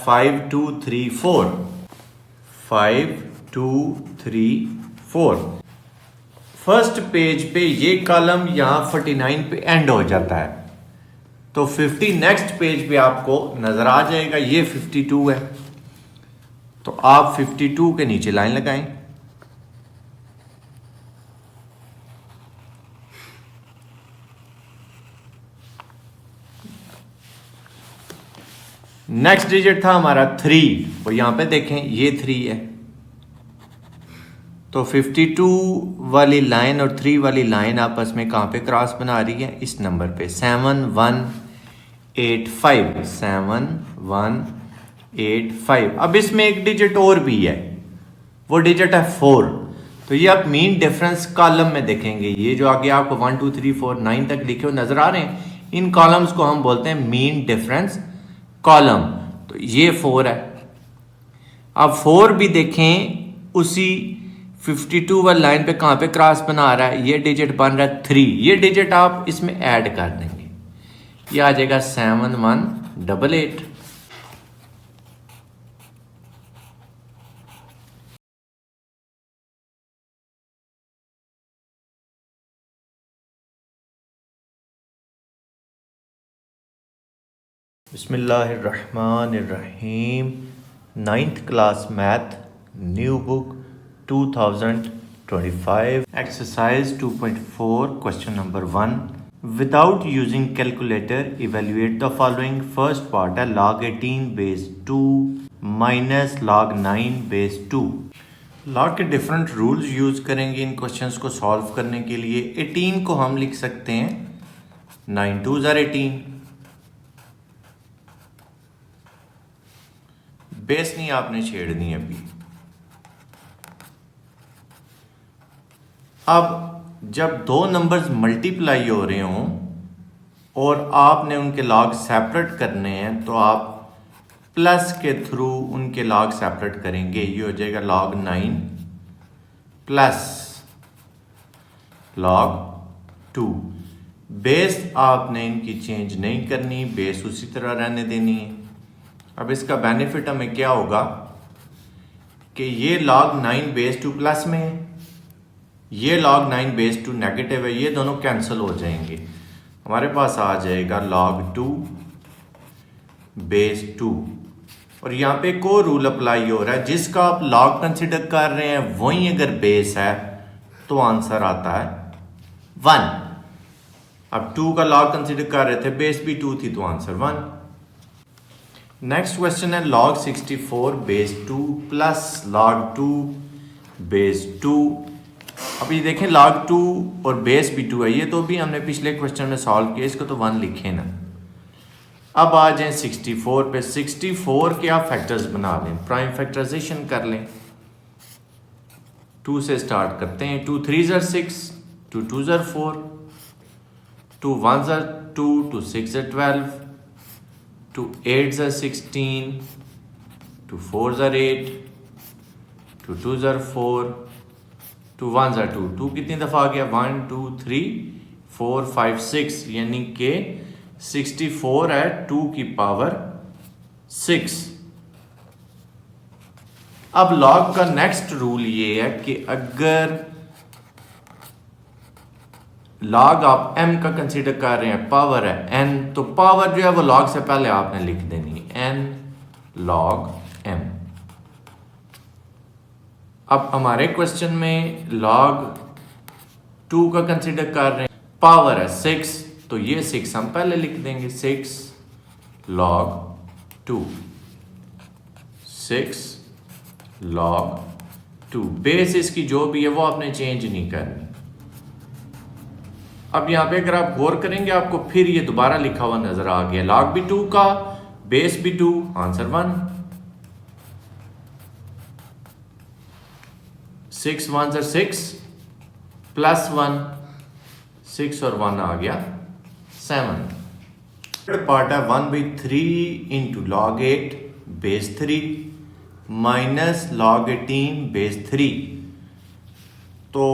5234। 5234 first page पे ये column यहाँ 49 पे एंड हो जाता है, तो 50 नेक्स्ट पेज पे आपको नजर आ जाएगा, ये 52 है, तो आप 52 के नीचे लाइन लगाएं। नेक्स्ट डिजिट था हमारा 3, और यहां पे देखें ये 3 है, तो 52 वाली लाइन और 3 वाली लाइन आपस में कहां पे क्रॉस बना रही है, इस नंबर पे 7185। 7185। अब इसमें एक डिजिट और भी है, वो डिजिट है 4। तो ये आप मीन डिफरेंस कॉलम में देखेंगे, ये जो आगे आपको 1 2 3 4 9 तक लिखे हुए नजर आ रहे हैं, इन कॉलम्स को हम बोलते हैं मीन डिफरेंस कॉलम। तो ये 4 है। अब 4 भी देखें उसी 52 वाली लाइन पे कहां पे क्रॉस बना रहा है, ये डिजिट बन रहा है 3। ये डिजिट आप इसमें ऐड कर देंगे, ये आ जाएगा 7188। बिस्मिल्लाहिर्रहमानिर्रहीम। 9th class math new book 2025 exercise 2.4 question number 1। Without using calculator evaluate the following. First part है log 18 base 2 minus log 9 base 2। Log के डिफरेंट रूल्स यूज करेंगे इन क्वेश्चंस को सॉल्व करने के लिए। 18 को हम लिख सकते हैं 9 2s are 18। बेस नहीं आपने छेड़नी अभी। अब जब दो नंबर्स मल्टीप्लाई हो रहे हों और आपने उनके लॉग सेपरेट करने हैं, तो आप प्लस के थ्रू उनके लॉग सेपरेट करेंगे। ये हो जाएगा log 9 प्लस log 2। बेस आपने इनकी चेंज नहीं करनी, बेस उसी तरह रहने देनी है। अब इसका बेनिफिट हमें क्या होगा कि ये log 9 बेस 2 प्लस में है, ये log 9 बेस 2 नेगेटिव है, ये दोनों कैंसिल हो जाएंगे। हमारे पास आ जाएगा log 2 बेस 2। और यहाँ पे एक और रूल अप्लाई हो रहा है, जिसका आप log कंसिडर कर रहे हैं वही अगर बेस है तो आंसर आता है 1। अब 2 का log कंसिडर कर रहे थे, बेस भी 2 थी, तो आंसर 1। नेक्स्ट क्वेश्चन है log 64 base 2 plus log 2 base 2। अब ये देखें log 2 और बेस भी 2 है, ये तो भी हमने पिछले क्वेश्चन में सॉल्व किया, इसको तो 1 लिखे ना। अब आ जाए 64 पे। 64 के आप फैक्टर्स बना लें, प्राइम फैक्टराइजेशन कर लें। 2 से स्टार्ट करते हैं। 2 3s are 6, 2 2s are 4, 2 1s are 2, 2 6s are 12, 2 8s are 16, 2 4s are 8, 2 2s are 4, 2 1s are 2। 2 कितनी दफ़ा आ गया, 1 2 3 4 5 6, यानी कि 64 है 2 की पावर 6। अब log का नेक्स्ट रूल ये है कि अगर log आप m का कंसीडर कर रहे हैं, पावर है n, तो पावर जो है वो log से पहले आपने लिख देनी है, n log m। अब हमारे क्वेश्चन में log 2 का कंसीडर कर रहे हैं, पावर है 6, तो ये 6 हम पहले लिख देंगे, 6 log 2, 6 log 2। बेस इसकी जो भी है वो आपने चेंज नहीं करनी। अब यहां पे अगर आप गौर करेंगे आपको फिर ये दोबारा लिखा हुआ नजर आ गया, log भी 2 का, बेस भी 2, आंसर 1। 6 1s are 6 प्लस 1, 6 और 1 आ गया 7। थर्ड पार्ट है 1/3 into log 8 base 3 minus log 18 base 3। तो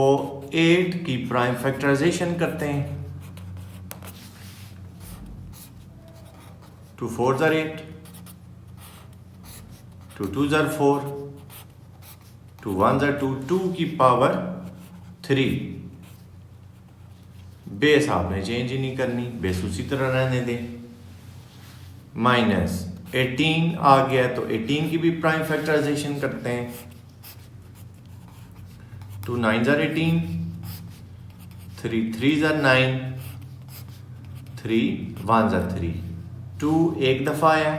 8 की प्राइम फैक्टराइजेशन करते हैं। 2 4s are 8, 2 2s are 4, 2 1s are 2, 2 की पावर 3। बेस आपने चेंज ही नहीं करनी, बेस उसी तरह रहने दें। माइनस 18 आ गया तो 18 की भी प्राइम फैक्टराइजेशन करते हैं। 2 9s are 18, 3 3s are 9, 3 1s are 3, 2 एक दफा आया,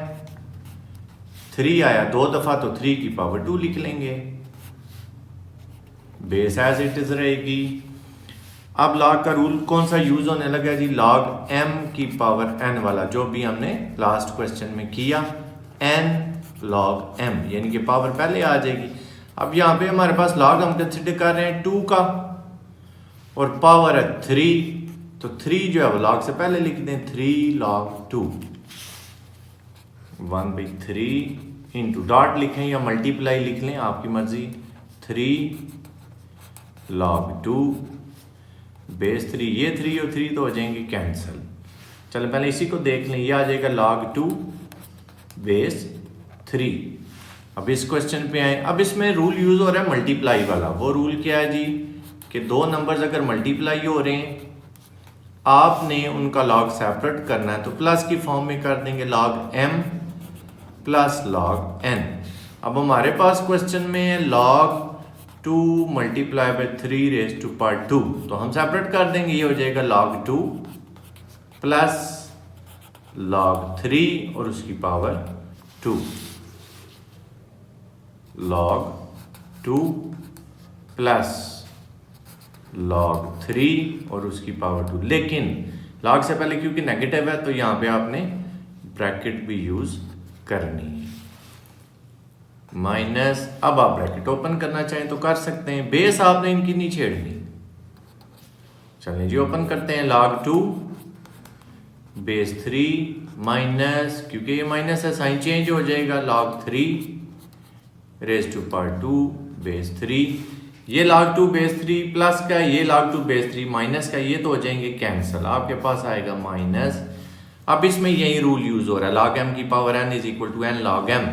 3 आया 2 दफा तो 3 की पावर 2 लिख लेंगे। बेस एज इट इज रहेगी। अब लॉग का रूल कौन सा यूज होने लगा जी? लॉग m की पावर n वाला, जो भी हमने लास्ट क्वेश्चन में किया, n लॉग m, यानी कि पावर पहले आ जाएगी। अब यहाँ पे हमारे पास लॉग हम कंसिडर कर रहे हैं 2 का और पावर है 3, तो 3 जो है वो लॉग से पहले लिख दें, 3 लॉग 2, 1/3 इंटू डॉट लिखें या मल्टीप्लाई लिख लें, आपकी मर्जी, 3 लॉग 2 बेस 3, ये 3 और 3 तो हो जाएंगे कैंसिल। चलो पहले इसी को देख लें, ये आ जाएगा log 2 बेस 3। अब इस क्वेश्चन पे आए, अब इसमें रूल यूज हो रहा है मल्टीप्लाई वाला। वो रूल क्या है जी कि दो नंबर्स अगर मल्टीप्लाई हो रहे हैं, आपने उनका लॉग सेपरेट करना है, तो प्लस की फॉर्म में कर देंगे log m plus log n। अब हमारे पास क्वेश्चन में है log 2 multiply by 3 raise to power 2, तो हम सेपरेट कर देंगे, ये हो जाएगा log 2 प्लस log 3 और उसकी पावर 2, log 2 प्लस log 3 और उसकी पावर 2। लेकिन log से पहले क्योंकि नेगेटिव है तो यहां पे आपने ब्रैकेट भी यूज करनी है, माइनस। अब आप ब्रैकेट ओपन करना चाहें तो कर सकते हैं, बेस आपने इनकी नहीं छेड़नी। चलिए जी ओपन करते हैं, log 2 बेस 3 माइनस, क्योंकि ये माइनस है साइन चेंज हो जाएगा, log 3 raise to power 2 base 3। ये log 2 बेस 3 प्लस का, ये log 2 बेस 3 माइनस का, ये तो हो जाएंगे कैंसिल, आपके पास आएगा माइनस। अब इसमें यही रूल यूज हो रहा है, log m की power n is equal to n log m।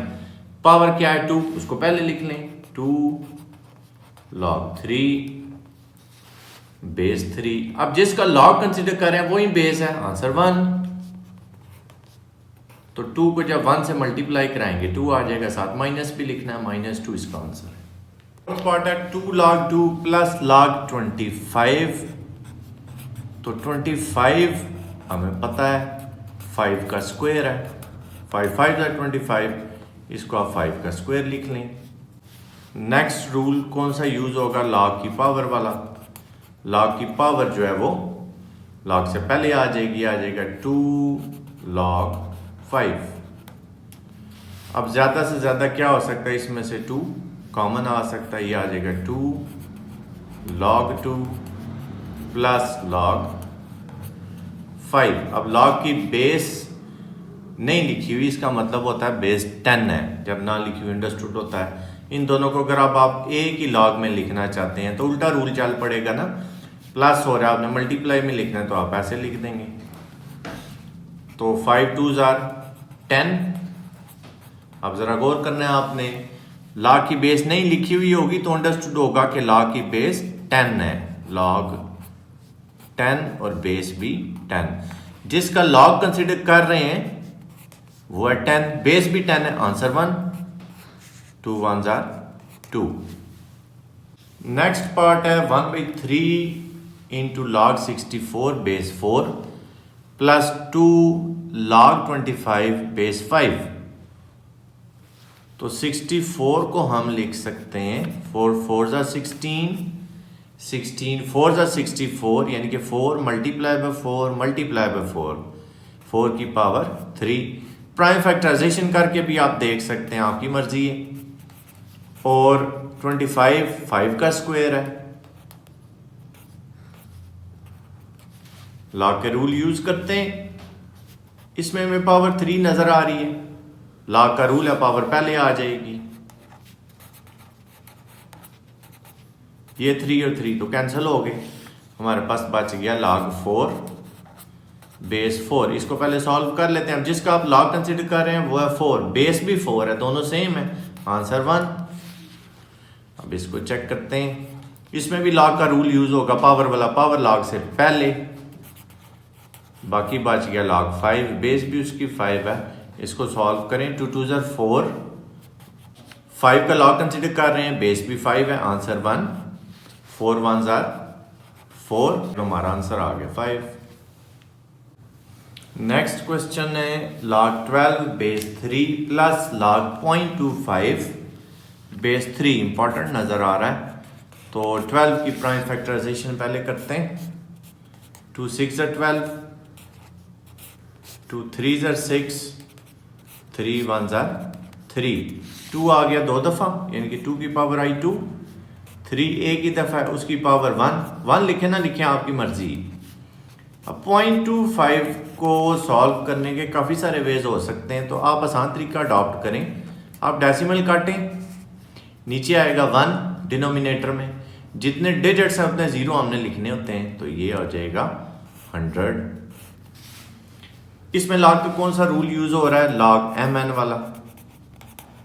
Power क्या है 2, उसको पहले लिख लें, 2 log 3 बेस 3। अब जिसका log कंसीडर कर रहे हैं वही बेस है, आंसर 1। तो 2 को जब 1 से मल्टीप्लाई कराएंगे 2 आ जाएगा, साथ माइनस भी लिखना है, -2 इसका आंसर है। पार्ट है 2 log 2 प्लस log 25। तो 25 हमें पता है 5 का स्क्वायर है, 5 5 है 25, इसको आप 5 का स्क्वायर लिख लें। नेक्स्ट रूल कौन सा यूज होगा? log की पावर वाला। log की पावर जो है वो log से पहले आ जाएगा 2 log 5। अब ज्यादा से ज्यादा क्या हो सकता है, इसमें से 2 कॉमन आ सकता है, ये आ जाएगा 2 log 2 प्लस log 5। अब log की बेस नहीं लिखी हुई, इसका मतलब होता है बेस 10 है, जब ना लिखी हुई अंडरस्टूड होता है। इन दोनों को अगर आप एक ही लॉग में लिखना चाहते हैं तो उल्टा रूल चल पड़ेगा ना, प्लस हो रहा है आपने मल्टीप्लाई में लिखना है तो आप ऐसे लिख देंगे। तो 5 2s are 10। अब जरा गौर करना है आपने, लॉग की बेस नहीं लिखी हुई होगी तो अंडरस्टूड होगा कि लॉग की बेस 10 है, log 10 और बेस भी 10। जिसका लॉग कंसीडर कर रहे हैं वो है 10, बेस भी 10 है, answer 1। 2 1s are 2। Next part है 1/3 into log 64 base 4 plus 2 log 25 base 5। तो 64 को हम लिख सकते हैं 4 4s are 16, 16 4s are 64, यानी कि 4 मल्टीप्लाई बाय 4 मल्टीप्लाई बाय 4, 4 की पावर 3। प्राइम फैक्टराइजेशन करके भी आप देख सकते हैं, आपकी मर्जी है। और 25 5 का स्क्वायर है, लॉग के रूल यूज करते हैं। इसमें हमें पावर 3 नजर आ रही है, लॉग का रूल है पावर पहले आ जाएगी। ये 3 और 3 तो कैंसिल हो गए, हमारे पास बच गया log 4 बेस 4। इसको पहले सॉल्व कर लेते हैं। अब जिसका आप log कंसीडर कर रहे हैं वो है 4, बेस भी 4 है, दोनों सेम है, आंसर 1। अब इसको चेक करते हैं, इसमें भी लॉग का रूल यूज होगा, पावर वाला पावर लॉग से पहले। बाकी बच गया log 5, बेस भी उसकी 5 है। इसको सॉल्व करें, 2 2 ज़र 4, 5 का लॉग कंसिडर कर रहे हैं, बेस भी 5 है, आंसर 1, 4 1 ज़र 4, तो हमारा आंसर आ गया 5। नेक्स्ट क्वेश्चन है log 12 base 3 plus log 0.25 base 3, important नजर आ रहा है। तो 12 की प्राइम फैक्टराइजेशन पहले करते हैं। 2 6 ज़र 12, 2 3 ज़र 6, 3 1 ज़र 3, 2 आ गया 2 दफ़ा, यानी कि 2 की पावर आई 2, 3 एक ही दफ़ा है, उसकी पावर 1 लिखे ना लिखे आपकी मर्जी। अब 0.25 को सॉल्व करने के काफ़ी सारे वेज हो सकते हैं, तो आप आसान तरीका अडॉप्ट करें। आप डेसिमल काटें, नीचे आएगा 1 डिनोमिनेटर में, जितने डिजिट्स हैं उतने 0 हमने लिखने होते हैं, तो ये हो जाएगा 100। इसमें लॉग का कौन सा रूल यूज हो रहा है? लॉग mn वाला,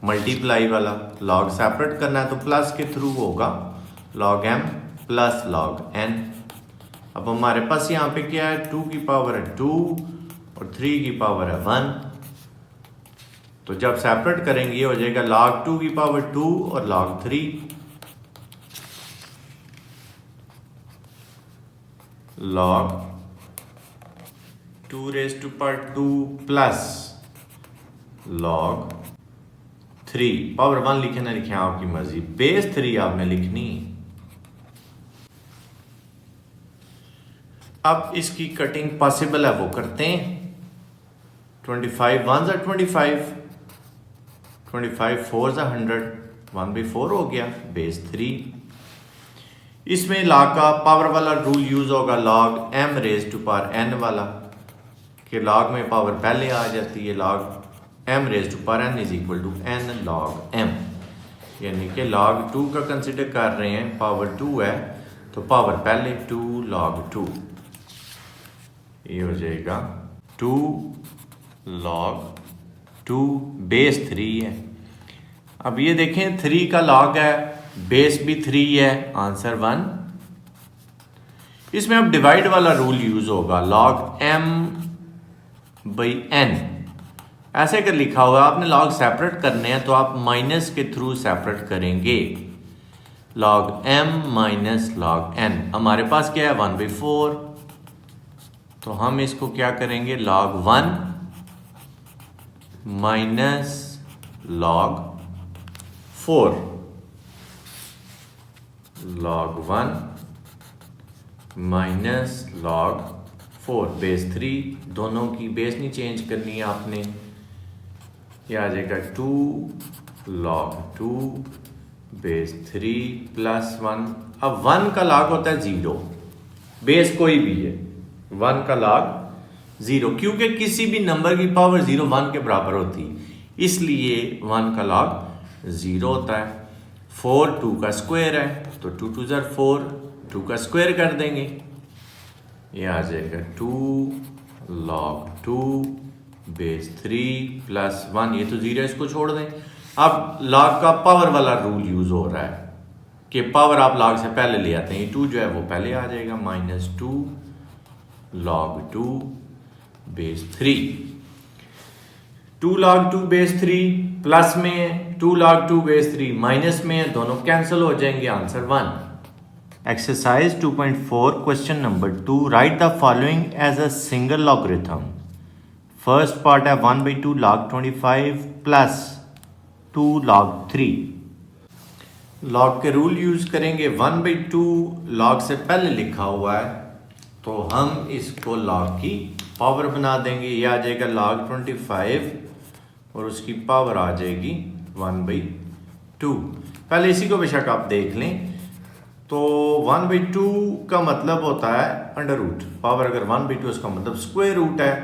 मल्टीप्लाई वाला। लॉग सेपरेट करना है तो प्लस के थ्रू होगा, log m plus log n। अब हमारे पास यहाँ पे क्या है, 2 की पावर है 2 और 3 की पावर है 1, तो जब सेपरेट करेंगे ये हो जाएगा log 2 की पावर 2 और log 3, log 2 raise to power 2 plus log 3, power 1 लिखे ना लिखे आपकी मर्जी, बेस 3 आपने लिखनी। अब इसकी कटिंग पॉसिबल है वो करते हैं। 25 1 ज़ा 25, 25 4 ज़ा 100, 1/4 हो गया, बेस 3। इसमें log का पावर वाला रूल यूज होगा, log m raise to power n वाला, कि log में पावर पहले आ जाती है, log m raise to power n is equal to n log m, यानी कि log 2 का कंसिडर कर रहे हैं, पावर 2 है तो पावर पहले 2 log 2, ये हो जाएगा 2 log 2, बेस 3 है। अब ये देखें 3 का log है, बेस भी 3 है, आंसर 1। इसमें अब डिवाइड वाला रूल यूज होगा, log m बाई n, ऐसे अगर लिखा हुआ है आपने log सेपरेट करने हैं तो आप माइनस के थ्रू सेपरेट करेंगे, log m minus log n। हमारे पास क्या है 1/4, तो हम इसको क्या करेंगे, log 1 minus log 4, log 1 minus log 4, base 3, दोनों की बेस नहीं चेंज करनी है आपने, यह आ जाएगा 2 log 2 बेस 3 प्लस 1। अब 1 का log होता है 0, बेस कोई भी है, 1 का log 0, क्योंकि किसी भी नंबर की पावर 0 1 के बराबर होती है, इसलिए 1 का log 0 होता है। 4 2 का स्क्वायर है, तो 2 2 ज़र 4, 2 का स्क्वायर कर देंगे, ये आ जाएगा 2 log 2 बेस 3 प्लस 1, ये तो 0, इसको छोड़ दें। अब log का पावर वाला रूल यूज हो रहा है कि पावर आप log से पहले ले आते हैं, 2 जो है वो पहले आ जाएगा, minus 2 log 2 base 3, 2 log 2 base 3 plus में है, 2 log 2 बेस 3 माइनस में है, दोनों कैंसिल हो जाएंगे, answer 1। Exercise 2.4 question number 2, write the following as a single logarithm. First part है 1/2 log 25 प्लस 2 log 3। लॉग के रूल यूज करेंगे, 1/2 log से पहले लिखा हुआ है तो हम इसको log की पावर बना देंगे, ये आ जाएगा log 25 और उसकी पावर आ जाएगी 1/2। पहले इसी को बेशक आप देख लें, तो 1/2 का मतलब होता है अंडर रूट, पावर अगर 1/2 उसका मतलब स्क्वायर रूट है,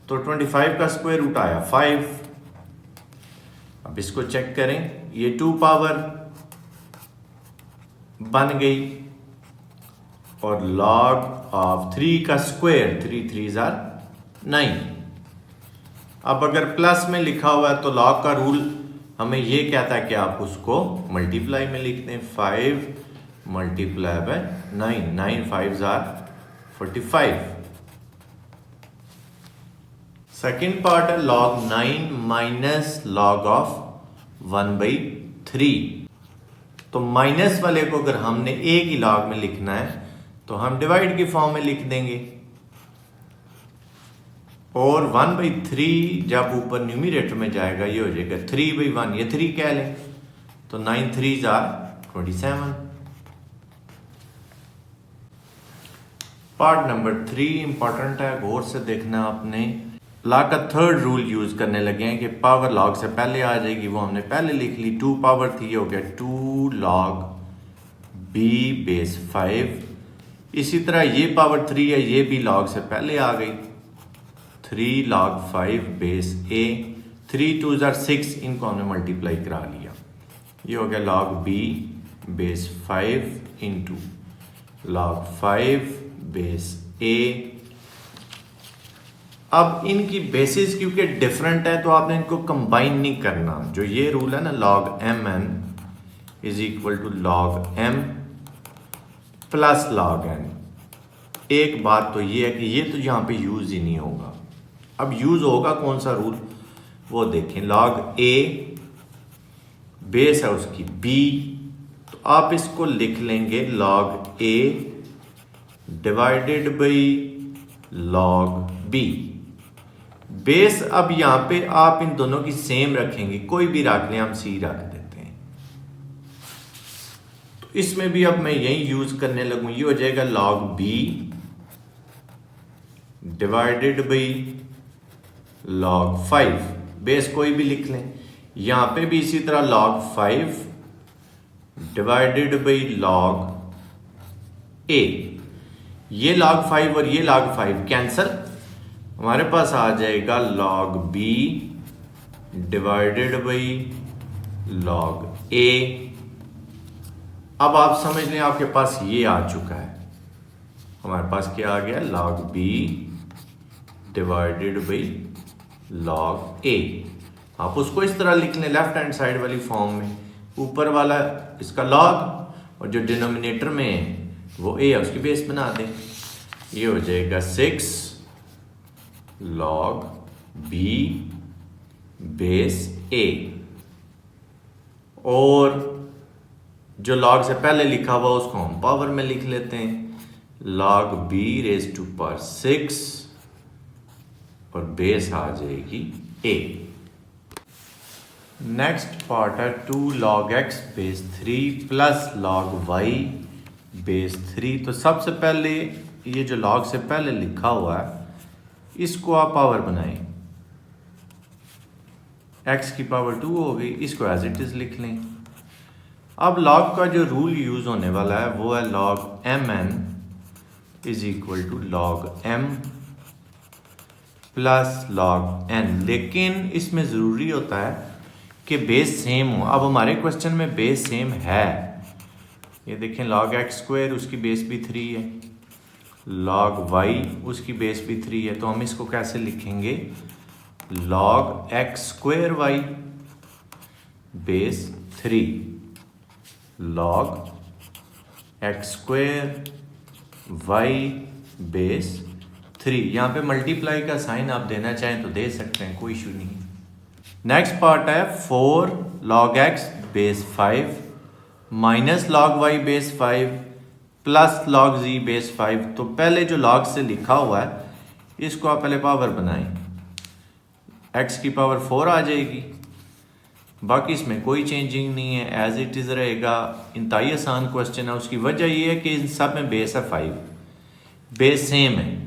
तो 25 का स्क्वायर रूट आया 5। अब इसको चेक करें, ये 2 पावर बन गई और log ऑफ 3 का स्क्वायर, 3 3 ज़र 9। अब अगर प्लस में लिखा हुआ है तो log का रूल हमें ये कहता है कि आप उसको मल्टीप्लाई में लिख दें। 5 multiply by 9, 9 5s are 45। Second part है log 9 माइनस log ऑफ 1/3। तो माइनस वाले को अगर हमने एक ही log में लिखना है तो हम डिवाइड की फॉर्म में लिख देंगे, और 1/3 जब ऊपर न्यूमरेटर में जाएगा ये हो जाएगा 3/1, ये 3 कह लें, तो 9 3s are 27। Part number 3 important है, गौर से देखना आपने। लॉग का थर्ड रूल यूज करने लगे हैं कि पावर लॉग से पहले आ जाएगी, वो हमने पहले लिख ली। 2 पावर थी हो गया 2 log b बेस 5। इसी तरह ये पावर 3 है, ये भी log से पहले आ गई, 3 log 5 base a। 3 2s are 6, इनको हमने मल्टीप्लाई करा लिया, ये हो गया log b base 5 into log 5 base a। अब इनकी बेसिस क्योंकि डिफरेंट है तो आपने इनको कंबाइन नहीं करना। जो ये रूल है ना log mn is equal to log m plus log n, एक बात तो ये है कि ये तो यहाँ पे यूज ही नहीं होगा। अब यूज होगा कौन सा रूल वो देखें। log a बेस है उसकी b, तो आप इसको लिख लेंगे log a divided by log b। Base अब यहां पे आप इन दोनों की सेम रखेंगे, कोई भी रख लें, हम c रख देते हैं। तो इसमें भी अब मैं यही यूज करने लगूं, ये हो जाएगा log b divided by log 5। Base कोई भी लिख लें, यहां पे भी इसी तरह log 5 divided by log a। ये log 5 और ये log 5 कैंसल, हमारे पास आ जाएगा log b divided by log a। अब आप समझ लें आपके पास ये आ चुका है, हमारे पास क्या आ गया log b divided by log a। आप उसको इस तरह लिख लें लेफ्ट हैंड साइड वाली फॉर्म में, ऊपर वाला इसका log और जो डिनोमिनेटर में है वो a है, उसकी बेस बना दें। ये हो जाएगा 6 log b बेस a, और जो log से पहले लिखा हुआ उसको हम पावर में लिख लेते हैं, log b raise to power 6 और बेस आ जाएगी a। नेक्स्ट पार्ट है 2 log x base 3 plus log y base 3। तो सबसे पहले ये जो log से पहले लिखा हुआ है इसको आप पावर बनाएं, x की पावर 2 हो गई, इसको एज इट इज लिख लें। अब log का जो रूल यूज होने वाला है वो है log mn is equal to log m plus log n, लेकिन इसमें जरूरी होता है कि बेस सेम हो। अब हमारे क्वेश्चन में बेस सेम है, ये देखें log x स्क्वायर उसकी बेस भी 3 है, log y उसकी बेस भी 3 है, तो हम इसको कैसे लिखेंगे log x square y base 3 log x square y base 3। यहाँ पे मल्टीप्लाई का साइन आप देना चाहें तो दे सकते हैं, कोई इशू नहीं। नेक्स्ट पार्ट है 4 log x base 5 minus log y base 5 plus log z base 5। तो पहले जो log से लिखा हुआ है इसको आप पहले पावर बनाएं, x की पावर 4 आ जाएगी, बाकी इसमें कोई चेंजिंग नहीं है, एज इट इज रहेगा। इंतहाई आसान क्वेश्चन है, उसकी वजह ये है कि इन सब में बेस है 5, बेस सेम है।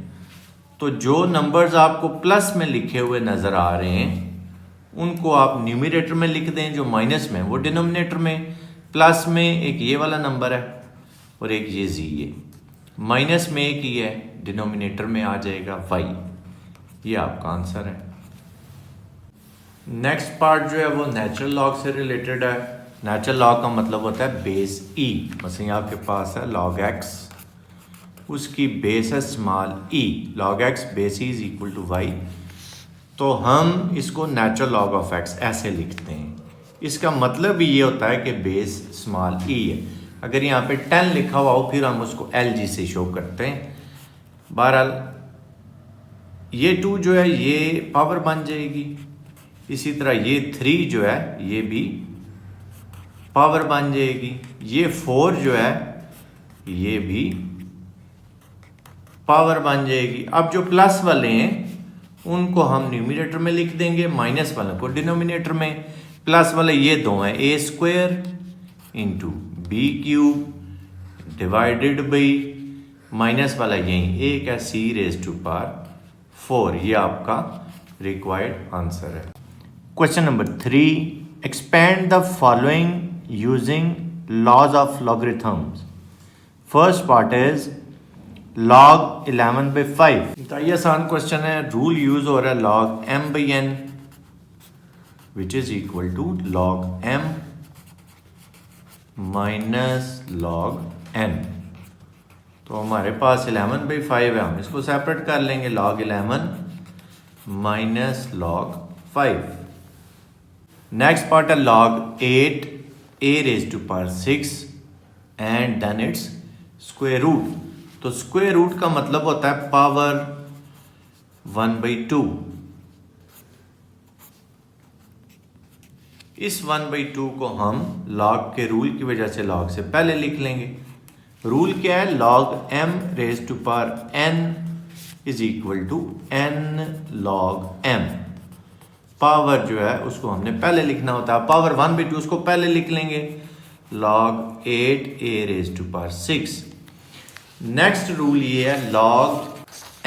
तो जो नंबर्स आपको प्लस में लिखे हुए नजर आ रहे हैं उनको आप न्यूमरेटर में लिख दें, जो माइनस में वो डिनोमिनेटर में। प्लस में एक ये वाला नंबर है और एक ये जी है, माइनस में एक ही है, डिनोमिनेटर में आ जाएगा y। ये आपका आंसर है। नेक्स्ट पार्ट जो है वो नेचुरल लॉग से रिलेटेड है। नेचुरल लॉग का मतलब होता है बेस e। मतलब आपके पास है log x, उसकी बेस है small e, log x base e is equal to y। तो हम इसको नेचुरल लॉग ऑफ x ऐसे लिखते हैं। इसका मतलब भी ये होता है कि बेस स्मॉल ई है। अगर यहाँ पे 10 लिखा हुआ हो फिर हम उसको LG से शो करते हैं। बहरहाल ये 2 जो है ये पावर बन जाएगी, इसी तरह ये 3 जो है ये भी पावर बन जाएगी, ये 4 जो है ये भी पावर बन जाएगी। अब जो प्लस वाले हैं उनको हम न्यूमरेटर में लिख देंगे, माइनस वालों को डिनोमिनेटर में। प्लस वाले ये दो हैं, A square into B cube divided by minus वाला यही एक है सी रेज टू पावर 4। ये आपका रिक्वायर्ड आंसर है। Question number 3, expand the following using laws of logarithms. First part is log 11/5। तो ये आसान क्वेश्चन है। रूल यूज हो रहा है log m/n which is equal to log m minus log n। तो हमारे पास 11/5 है, हम इसको सेपरेट कर लेंगे, log 11 minus log 5। Next part है log 8 a raised to power 6 and then its square root. तो स्क्वायर रूट का मतलब होता है पावर 1/2। इस 1/2 को हम log के रूल की वजह से log से पहले लिख लेंगे। रूल क्या है? log m raise to power n is equal to n log m। Power जो है उसको हमने पहले लिखना होता है। पावर 1/2 उसको पहले लिख लेंगे, log 8 a raise to power 6। Next rule ये है log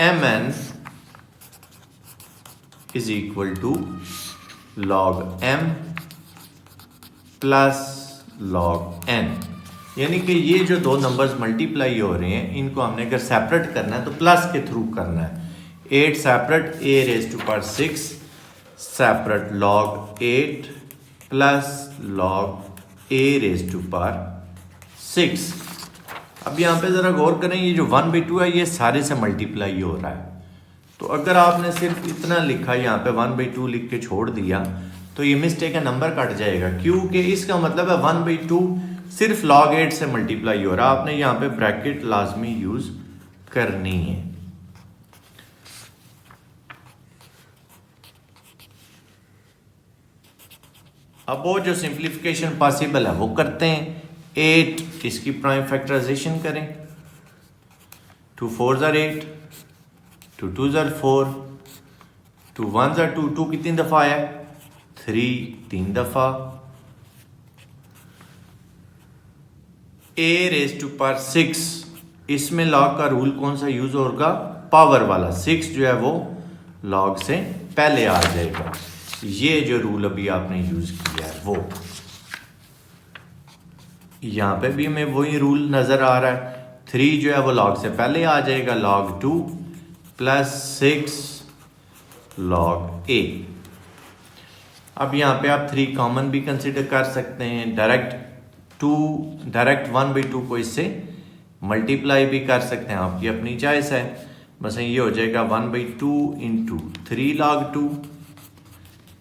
mn is equal to log m plus log n। यानी कि ये जो दो नंबर्स मल्टीप्लाई हो रहे हैं इनको हमने अगर सेपरेट करना है तो प्लस के थ्रू करना है। 8 separate a raise to power 6 separate log 8 plus log a raise to power 6। अब यहाँ पे ज़रा गौर करें, ये जो 1/2 है ये सारे से मल्टीप्लाई हो रहा है। तो अगर आपने सिर्फ इतना लिखा यहाँ पे 1/2 लिख के छोड़ दिया तो ये मिस्टेक है, नंबर कट जाएगा, क्योंकि इसका मतलब है 1/2 सिर्फ log 8 से मल्टीप्लाई हो रहा है। आपने यहाँ पे ब्रैकेट लाजमी यूज करनी है। अब वो जो सिंप्लीफिकेशन पॉसिबल है वो करते हैं। 8 इसकी प्राइम फैक्टराइजेशन करें, 2 4s are 8, 2 2s are 4, 2 1s are 2, 2 कितनी दफा आया? 3 दफा। a रेज टू पावर 6, इसमें log का रूल कौन सा यूज होगा? पावर वाला। 6 जो है वो log से पहले आ जाएगा। ये जो रूल अभी आपने यूज किया है वो यहाँ पे भी हमें वही रूल नजर आ रहा है। 3 जो है वो log से पहले आ जाएगा, log 2 प्लस 6 log a। अब यहाँ पे आप 3 कॉमन भी कंसिडर कर सकते हैं। डायरेक्ट 1/2 को इससे मल्टीप्लाई भी कर सकते हैं, आपकी अपनी चॉइस है। बस ये हो जाएगा 1/2 into 3 log 2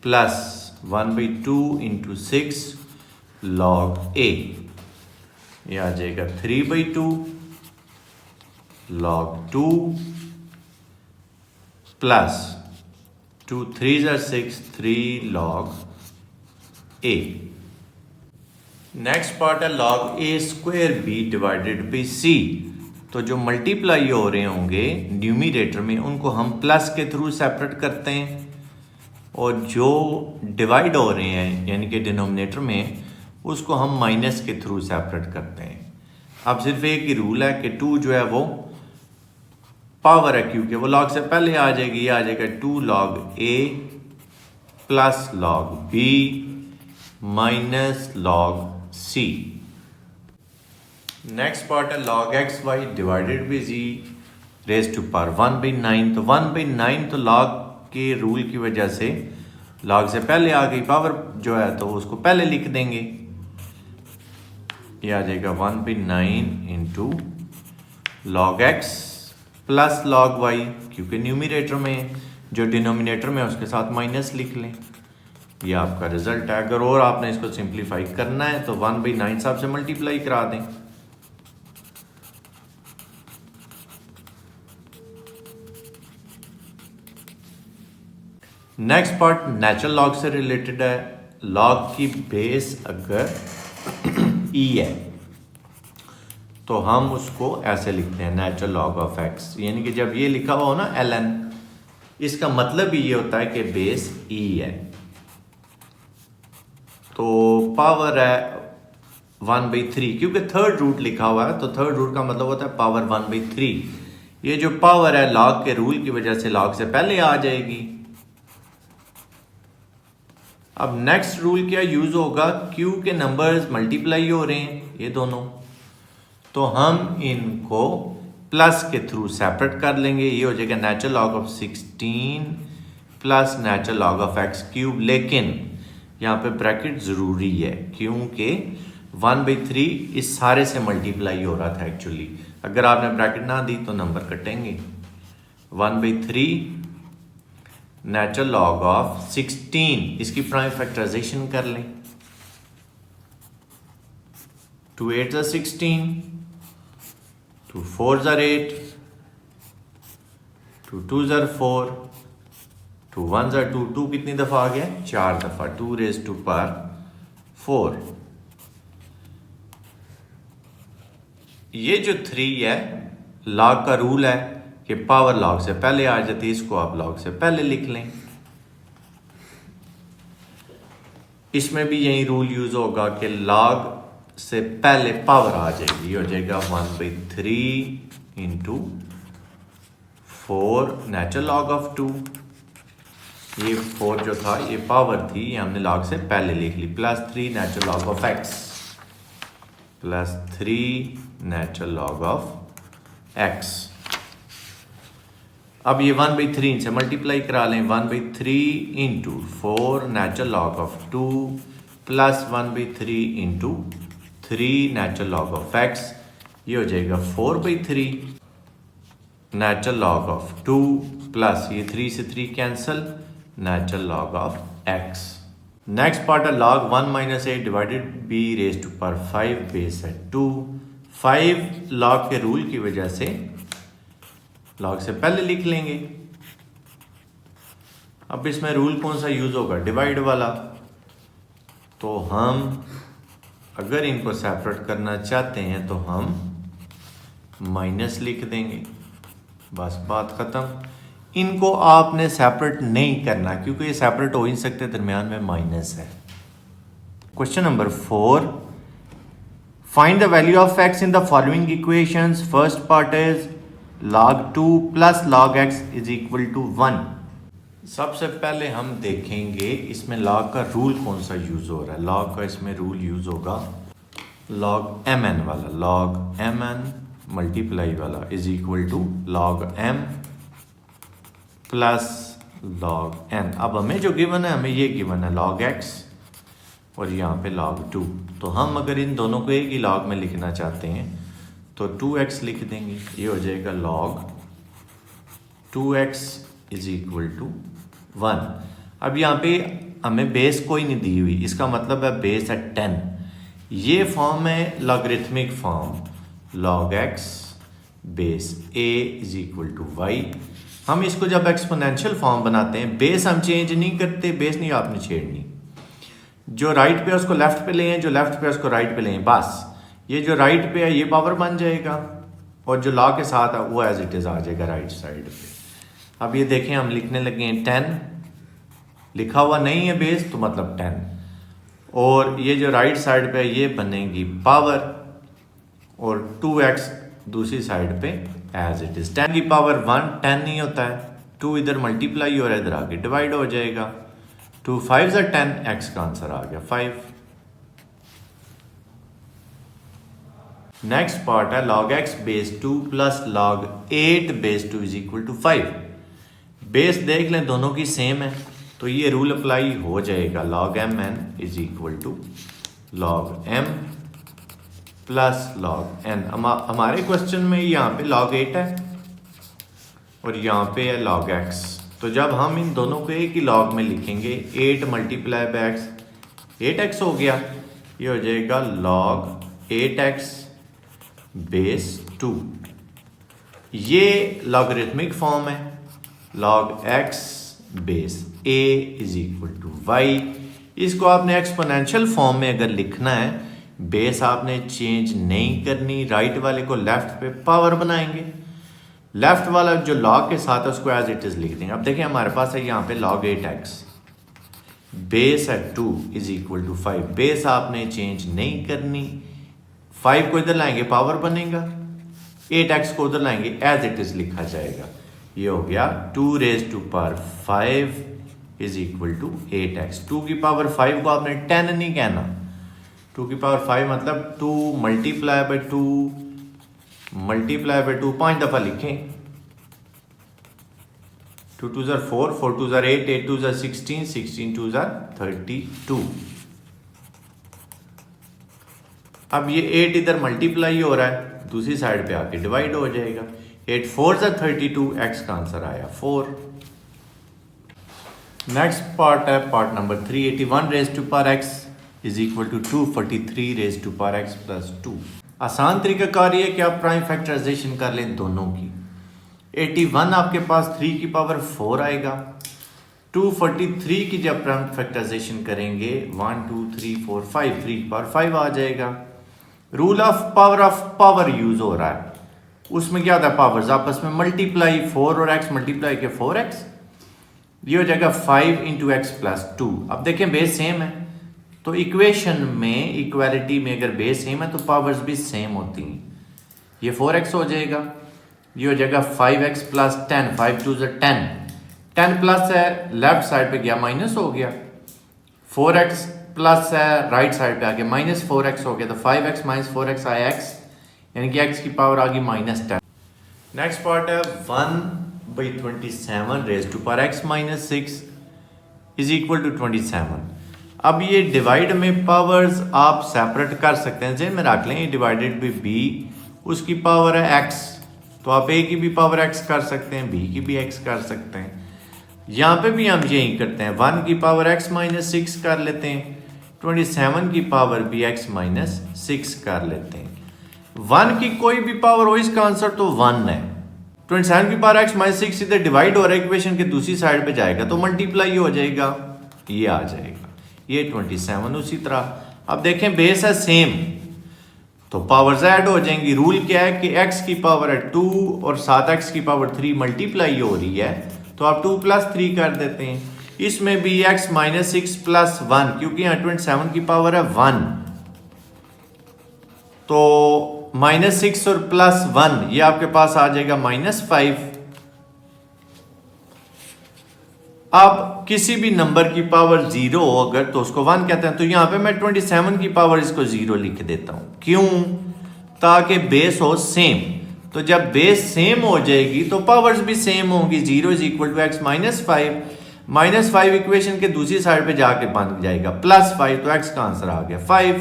plus 1/2 into 6 log a। ये आ जाएगा 3/2 log 2 plus 2 3s are 6 3 log a। Next part है log a square b divided by c। तो जो मल्टीप्लाई हो रहे होंगे न्यूमरेटर में उनको हम प्लस के थ्रू सेपरेट करते हैं, और जो डिवाइड हो रहे हैं यानी कि डिनोमिनेटर में उसको हम माइनस के थ्रू सेपरेट करते हैं। अब सिर्फ एक ही रूल है कि 2 जो है वो पावर है, क्योंकि वो log से पहले आ जाएगी। ये आ जाएगा 2 log a plus log b minus log c। Next part है log xy divided by z raise to power 1/9। तो 1/9 तो log के रूल की वजह से log से पहले आ गई, पावर जो है तो उसको पहले लिख देंगे। ये आ जाएगा 1/9 into log x plus log y, क्योंकि न्यूमरेटर में जो डिनोमिनेटर में उसके साथ माइनस लिख लें। ये आपका रिजल्ट है। अगर और आपने इसको सिंप्लीफाई करना है तो 1/9 साहब से मल्टीप्लाई करा दें। नेक्स्ट पार्ट नेचुरल लॉग से रिलेटेड है। लॉग की बेस अगर ई है तो हम उसको ऐसे लिखते हैं नेचुरल लॉग ऑफ एक्स, यानी कि जब ये लिखा हुआ हो ना ln, इसका मतलब ही ये होता है कि बेस ई है। तो पावर है 1/3, क्योंकि थर्ड रूट लिखा हुआ है तो थर्ड रूट का मतलब होता है पावर 1/3। ये जो पावर है लॉग के रूल की वजह से लॉग से पहले आ जाएगी। अब नेक्स्ट रूल क्या यूज होगा, क्यू के नंबर्स मल्टीप्लाई हो रहे हैं ये दोनों, तो हम इनको प्लस के थ्रू सेपरेट कर लेंगे। ये हो जाएगा natural log of 16 plus natural log of x cube. लेकिन यहाँ पे ब्रैकेट ज़रूरी है क्योंकि 1/3 इस सारे से मल्टीप्लाई हो रहा था एक्चुअली। अगर आपने ब्रैकेट ना दी तो नंबर कटेंगे। 1/3 नेचुरल लॉग ऑफ 16, इसकी प्राइम फैक्टराइजेशन कर लें। 2 8 are 16, 2 4 are 8, 2 2 are 4, 2 1 are 2, 2 कितनी दफा आ गया, 4 दफा, 2 raised to power 4। ये जो 3 है लॉग का रूल है कि पावर लॉग से पहले आ जाती है, इसको आप लॉग से पहले लिख लें। इसमें भी यही रूल यूज होगा कि लॉग से पहले पावर आ जाएगी। हो जाएगा 1/3 इंटू 4 नेचुरल लॉग ऑफ 2। ये 4 जो था ये पावर थी, ये हमने लॉग से पहले लिख ली। Plus 3 natural log of X, plus 3 natural log of X. अब ये 1/3 से मल्टीप्लाई करा लें। 1/3 into 4 natural log of 2 plus 1/3 into 3 natural log of X. ये हो जाएगा 4/3 नेचुरल लॉग ऑफ 2 प्लस ये 3 से 3 cancel natural log of X. Next part है log 1 - 8 divided by raise to power 5 base है 2। 5 लॉग के रूल की वजह से लॉग से पहले लिख लेंगे। अब इसमें रूल कौन सा यूज होगा, डिवाइड वाला। तो हम अगर इनको सेपरेट करना चाहते हैं तो हम माइनस लिख देंगे, बस बात खत्म। इनको आपने सेपरेट नहीं करना क्योंकि ये सेपरेट हो ही नहीं सकते, दरमियान में माइनस है। Question number 4, find the value of x in the following equations. First part is log 2 plus log x is equal to 1। सबसे पहले हम देखेंगे इसमें log का रूल कौन सा यूज हो रहा है। log का इसमें रूल यूज होगा log mn वाला, log mn मल्टीप्लाई वाला is equal to log m plus log n। अब हमें जो गिवन है, हमें ये गिवन है log x और यहाँ पे log 2। तो हम अगर इन दोनों को एक ही log में लिखना चाहते हैं तो 2x लिख देंगे। ये हो जाएगा log 2x is equal to 1। अब यहाँ पे हमें बेस कोई नहीं दी हुई, इसका मतलब है बेस है 10। ये फॉर्म है logarithmic form, log x base a is equal to y। हम इसको जब एक्सपोनेंशियल फॉर्म बनाते हैं, बेस हम चेंज नहीं करते, बेस नहीं आपने छेड़नी। जो राइट पे है उसको लेफ्ट पे लें, जो लेफ्ट पे है उसको राइट पे लें, बस। ये जो राइट पे है ये पावर बन जाएगा और जो लॉ के साथ है वो एज इट इज आ जाएगा राइट साइड पे। अब ये देखें हम लिखने लगे हैं 10, लिखा हुआ नहीं है बेस तो मतलब 10, और ये जो राइट साइड पे है ये बनेगी पावर और 2x दूसरी साइड पे एज इट इज। 10 की पावर 1 10 नहीं होता है, 2 इधर मल्टीप्लाई और इधर आगे डिवाइड हो जाएगा। 2 5 are 10, x का आंसर आ गया 5। नेक्स्ट पार्ट है log x base 2 plus log 8 base 2 is equal to 5। Base देख लें दोनों की सेम है तो ये रूल अप्लाई हो जाएगा। log mn is equal to log m plus log n। हमारे क्वेश्चन में यहाँ पे log 8 है और यहाँ पे है log x। तो जब हम इन दोनों को एक ही लॉग में लिखेंगे 8 मल्टीप्लाई बाय एक्स 8x हो गया, ये हो जाएगा log 8x बेस 2। ये लॉगरिथमिक फॉर्म है, log x base a is equal to y. इसको आपने एक्सपोनेंशियल फॉर्म में अगर लिखना है, बेस आपने चेंज नहीं करनी, राइट वाले को लेफ्ट पे पावर बनाएंगे, लेफ्ट वाला जो लॉग के साथ है उसको एज इट इज लिख देंगे। अब देखिए हमारे पास है यहाँ पे log 8x बेस है 2 इज इक्वल टू 5। बेस आपने चेंज नहीं करनी, 5 को इधर लाएंगे पावर बनेगा, 8x को उधर लाएंगे एज इट इज लिखा जाएगा। ये हो गया 2 raise to power 5 is equal to 8x। 2 की पावर 5 को आपने 10 नहीं कहना, 2 की पावर 5 मतलब 2 मल्टीप्लाई बाय 2 मल्टीप्लाई बाय 2 5 दफा लिखें। 2 2 4, 4 2 8, 8 2 16, 16 2 32। अब ये 8 इधर मल्टीप्लाई हो रहा है, दूसरी साइड पे आके डिवाइड हो जाएगा। 8 4 32, x का आंसर आया 4। नेक्स्ट पार्ट है part number 3। 81 raise to power x is equal to 243 raise to power x plus 2। आसान तरीकाकार ये है कि आप प्राइम फैक्टराइजेशन कर लें दोनों की। 81 आपके पास 3 की पावर 4 आएगा, 243 की जब प्राइम फैक्टराइजेशन करेंगे 1 2 3 4 5, 3 की पावर 5 आ जाएगा। रूल ऑफ पावर यूज हो रहा है, उसमें क्या था, पावर्स आपस में मल्टीप्लाई, 4 और x मल्टीप्लाई के 4x, ये हो जाएगा 5 इंटू एक्स प्लस 2। अब देखें बेस सेम है, तो इक्वेशन में इक्वालिटी में अगर बेस सेम है तो पावर्स भी सेम होती हैं। ये 4x हो जाएगा, ये हो जाएगा 5x प्लस 10, 5 2 10, 10 प्लस है लेफ्ट साइड पे गया माइनस हो गया, 4x प्लस है राइट साइड पे आ गया माइनस 4x हो गया, तो 5x माइनस 4x आया x, यानी कि x की पावर आ गई माइनस 10। नेक्स्ट पार्ट है 1/27 raise to power x minus 6 is equal to 27। अब ये डिवाइड में पावर्स आप सेपरेट कर सकते हैं, जेन में रख लें, ये डिवाइडेड बाई b, उसकी पावर है x, तो आप a की भी पावर x कर सकते हैं, b की भी x कर सकते हैं। यहाँ पे भी हम यही करते हैं, 1 की पावर x माइनस 6 कर लेते हैं, 27 की पावर भी x माइनस 6 कर लेते हैं। 1 की कोई भी पावर हो, इसका आंसर तो 1 है। 27 की पावर x माइनस 6 इधर डिवाइड हो रहा है, इक्वेशन के दूसरी साइड पे जाएगा तो मल्टीप्लाई हो जाएगा, ये आ जाएगा, ये 27 उसी तरह। अब देखें बेस है सेम, तो पावर्स ऐड हो जाएंगी। रूल क्या है कि x की पावर है 2 और साथ x की पावर 3 मल्टीप्लाई हो रही है, तो आप 2 प्लस 3 कर देते हैं। इसमें भी x माइनस 6 प्लस 1, क्योंकि यहाँ 27 की पावर है 1, तो माइनस 6 और प्लस 1 ये आपके पास आ जाएगा माइनस 5। अब किसी भी नंबर की पावर 0 हो अगर, तो उसको 1 कहते हैं, तो यहां पे मैं 27 की पावर इसको 0 लिख देता हूं। क्यों? ताकि बेस हो सेम, तो जब बेस सेम हो जाएगी तो पावर्स भी सेम होंगी। 0 is equal to x minus 5, minus 5 equation के दूसरी साइड पे जाके बन जाएगा प्लस 5, तो एक्स का आंसर आ गया 5।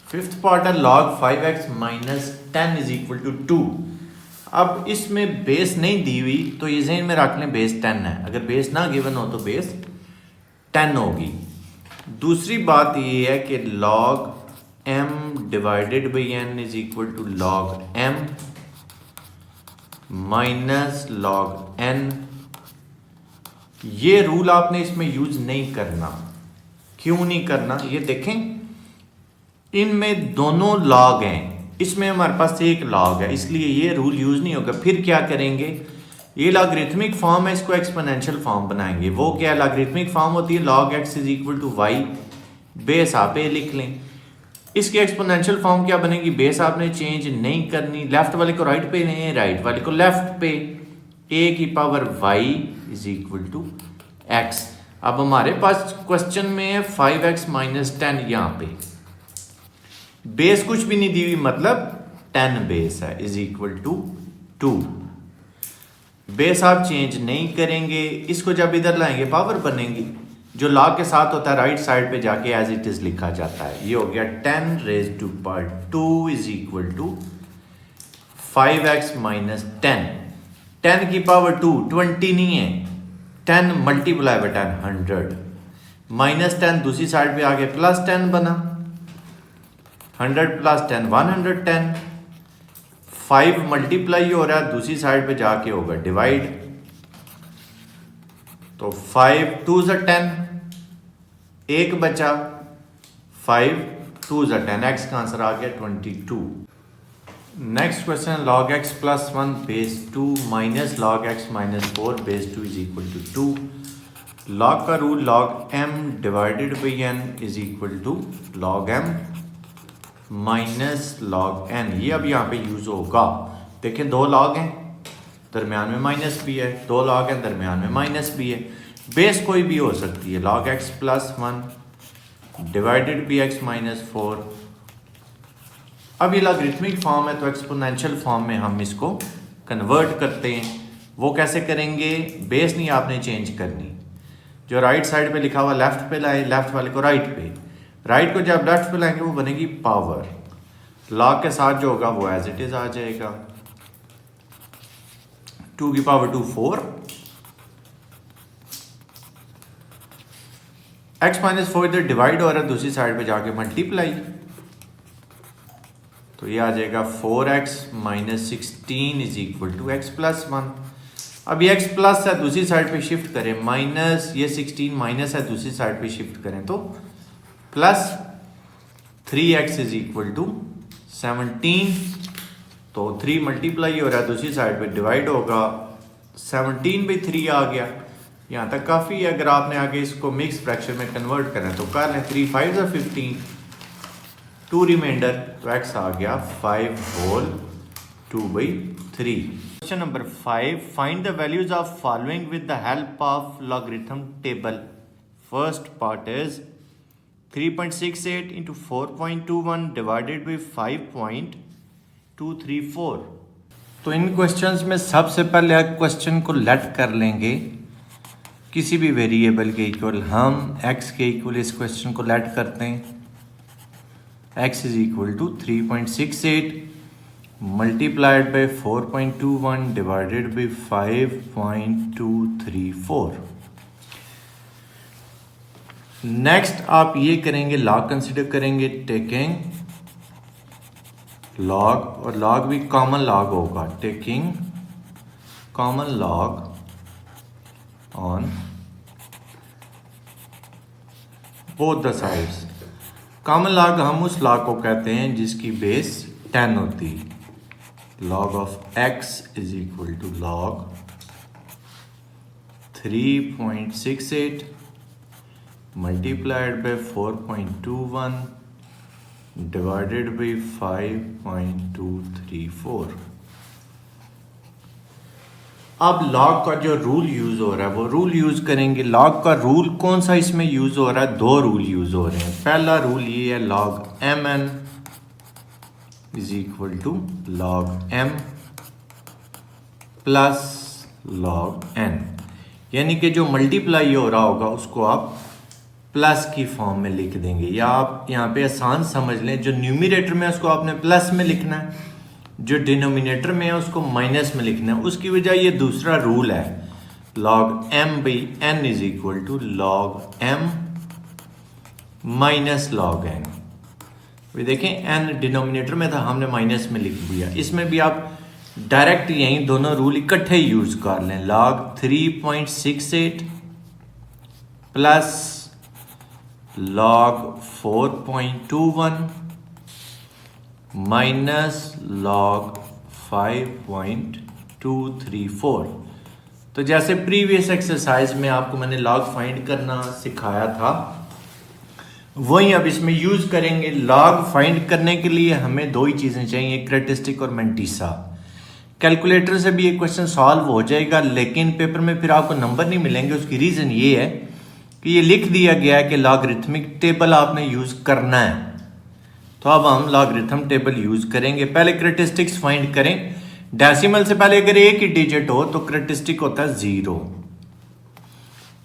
फिफ्थ पार्ट है log 5x minus 10 is equal to 2। अब इसमें बेस नहीं दी हुई तो ये ज़हन में रख लें बेस 10 है, अगर बेस ना गिवन हो तो बेस 10 होगी। दूसरी बात ये है कि log m divided by n is equal to log m minus log n। ये रूल आपने इसमें यूज नहीं करना। क्यों नहीं करना? ये देखें, इनमें दोनों लॉग हैं, इसमें हमारे पास एक लॉग है, इसलिए ये रूल यूज नहीं होगा। फिर क्या करेंगे, ये लॉगरिथमिक फॉर्म है, इसको एक्सपोनेंशियल फॉर्म बनाएंगे। वो क्या लॉगरिथमिक फॉर्म होती है, log x is equal to y, base आप ए लिख लें। इसकी एक्सपोनेंशियल फॉर्म क्या बनेगी, बेस आपने चेंज नहीं करनी, लेफ्ट वाले को राइट पे नहीं, राइट वाले को लेफ्ट पे, a की power y is equal to x। अब हमारे पास क्वेश्चन में है 5x माइनस 10, यहां पे बेस कुछ भी नहीं दी हुई, मतलब 10 बेस है इज इक्वल टू 2। बेस आप चेंज नहीं करेंगे, इसको जब इधर लाएंगे पावर बनेगी। जो लॉग के साथ होता है राइट साइड पे जाके एज इट इज लिखा जाता है। ये हो गया 10 raise to power 2 is equal to 5x minus 10। 10 की पावर 2 20 नहीं है, 10 मल्टीप्लाई बाय 10 100, -10 दूसरी साइड पे आ गया +10 बना, 100 + 10 110, 5 मल्टीप्लाई हो रहा है दूसरी साइड पे जाके होगा डिवाइड, तो 5 2 ज़ा 10, एक बचा, 5 2 ज़ा 10, x का आंसर आ गया 22। नेक्स्ट क्वेश्चन, log x + 1 बेस 2 माइनस log x - 4 बेस 2 इज इक्वल टू 2। log का rule log m divided by n is equal to log m minus log n। ये अब यहाँ पे यूज होगा। देखें दो log हैं, दरमियान में माइनस भी है, दो log हैं, दरमियान में माइनस भी है। बेस कोई भी हो सकती है, log x + 1 divided by x - 4। अब ये लॉगरिथमिक फॉर्म है तो एक्सपोनेंशियल फॉर्म में हम इसको कन्वर्ट करते हैं। वो कैसे करेंगे? बेस नहीं आपने चेंज करनी, जो राइट साइड पे लिखा हुआ लेफ्ट पे लाए, लेफ्ट वाले को राइट पे, राइट को जब लेफ्ट पे लाएंगे वो बनेगी पावर, लॉग के साथ जो होगा वो एज इट इज आ जाएगा। 2 की पावर 2 4, x - 4 इधर डिवाइड हो रहा है, दूसरी साइड पे जाके मल्टीप्लाई, तो ये आ जाएगा 4x - 16 is equal to x + 1। अब ये x प्लस है दूसरी साइड पे शिफ्ट करें, माइनस, ये 16 माइनस है दूसरी साइड पे शिफ्ट करें तो plus 3x is equal to 17। तो 3 मल्टीप्लाई हो रहा है दूसरी साइड पे डिवाइड होगा, 17/3 आ गया। यहाँ तक काफ़ी है। अगर आपने आगे इसको मिक्स फ्रैक्शन में कन्वर्ट करना है तो कर लें, 3 5 = 15, 2 रिमाइंडर, तो x आ गया 5 whole 2/3। Question number 5, find the values of following with the help of logarithm table. First part is 3.68 into 4.21 divided by 5.234। तो इन क्वेश्चंस में सबसे पहले क्वेश्चन को लेट कर लेंगे किसी भी वेरिएबल के इक्वल। हम x के इक्वल इस क्वेश्चन को लेट करते हैं, x is equal to 3.68 multiplied by 4.21 divided by 5.234। Next आप ये करेंगे, लॉग कंसिडर करेंगे, टेकिंग लॉग, और लॉग भी कॉमन लॉग होगा, taking common log on both the sides. Common log हम उस लॉग को कहते हैं जिसकी बेस 10 होती है। Log of x is equal to log 3.68 multiplied by 4.21 divided by 5.234। अब लॉग का जो रूल यूज हो रहा है वो रूल यूज करेंगे। लॉग का रूल कौन सा इसमें यूज हो रहा है? दो रूल यूज हो रहे हैं। पहला रूल ये है, log mn is equal to log m plus log n, यानी कि जो मल्टीप्लाई हो रहा होगा उसको आप प्लस की फॉर्म में लिख देंगे, या आप यहाँ पे आसान समझ लें, जो न्यूमरेटर में उसको आपने प्लस में लिखना है, जो डिनोमिनेटर में है उसको माइनस में लिखना है। उसकी वजह ये दूसरा रूल है, log m by n is equal to log m minus log n। वे देखें n डिनोमिनेटर में था, हमने माइनस में लिख दिया। इसमें भी आप डायरेक्ट यही दोनों रूल इकट्ठे यूज कर लें, log 3.68 plus log 4.21 minus log 5.234। तो जैसे प्रीवियस एक्सरसाइज में आपको मैंने log फाइंड करना सिखाया था, वही अब इसमें यूज करेंगे। log फाइंड करने के लिए हमें दो ही चीजें चाहिए, कैरेक्टरिस्टिक और मैंटीसा। कैलकुलेटर से भी ये क्वेश्चन सॉल्व हो जाएगा, लेकिन पेपर में फिर आपको नंबर नहीं मिलेंगे। उसकी रीजन ये है कि ये लिख दिया गया है कि लॉगरिथमिक टेबल आपने यूज करना है। तो अब हम लॉगरिथम टेबल यूज करेंगे। पहले कैरेक्टरिस्टिक्स फाइंड करें। डेसिमल से पहले अगर एक ही डिजिट हो तो कैरेक्टरिस्टिक होता है 0।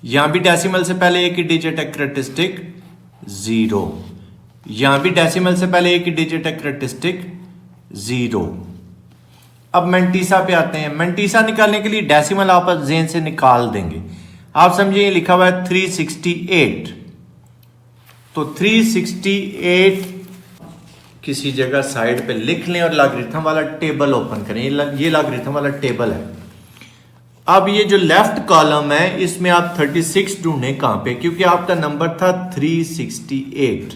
यहां भी डेसिमल से पहले एक ही डिजिट है, कैरेक्टरिस्टिक 0। यहां भी डेसिमल से पहले एक ही डिजिट है, कैरेक्टरिस्टिक 0। अब मैंटीसा पे आते हैं। मैंटीसा निकालने के लिए डेसिमल आप जेन से निकाल देंगे। आप समझिए लिखा हुआ है 368, तो 368 किसी जगह साइड पे लिख लें और लॉगरिथम वाला टेबल ओपन करें। ये लॉगरिथम वाला टेबल है। अब ये जो लेफ्ट कॉलम है इसमें आप 36 ढूंढें कहां पे, क्योंकि आपका नंबर था 368।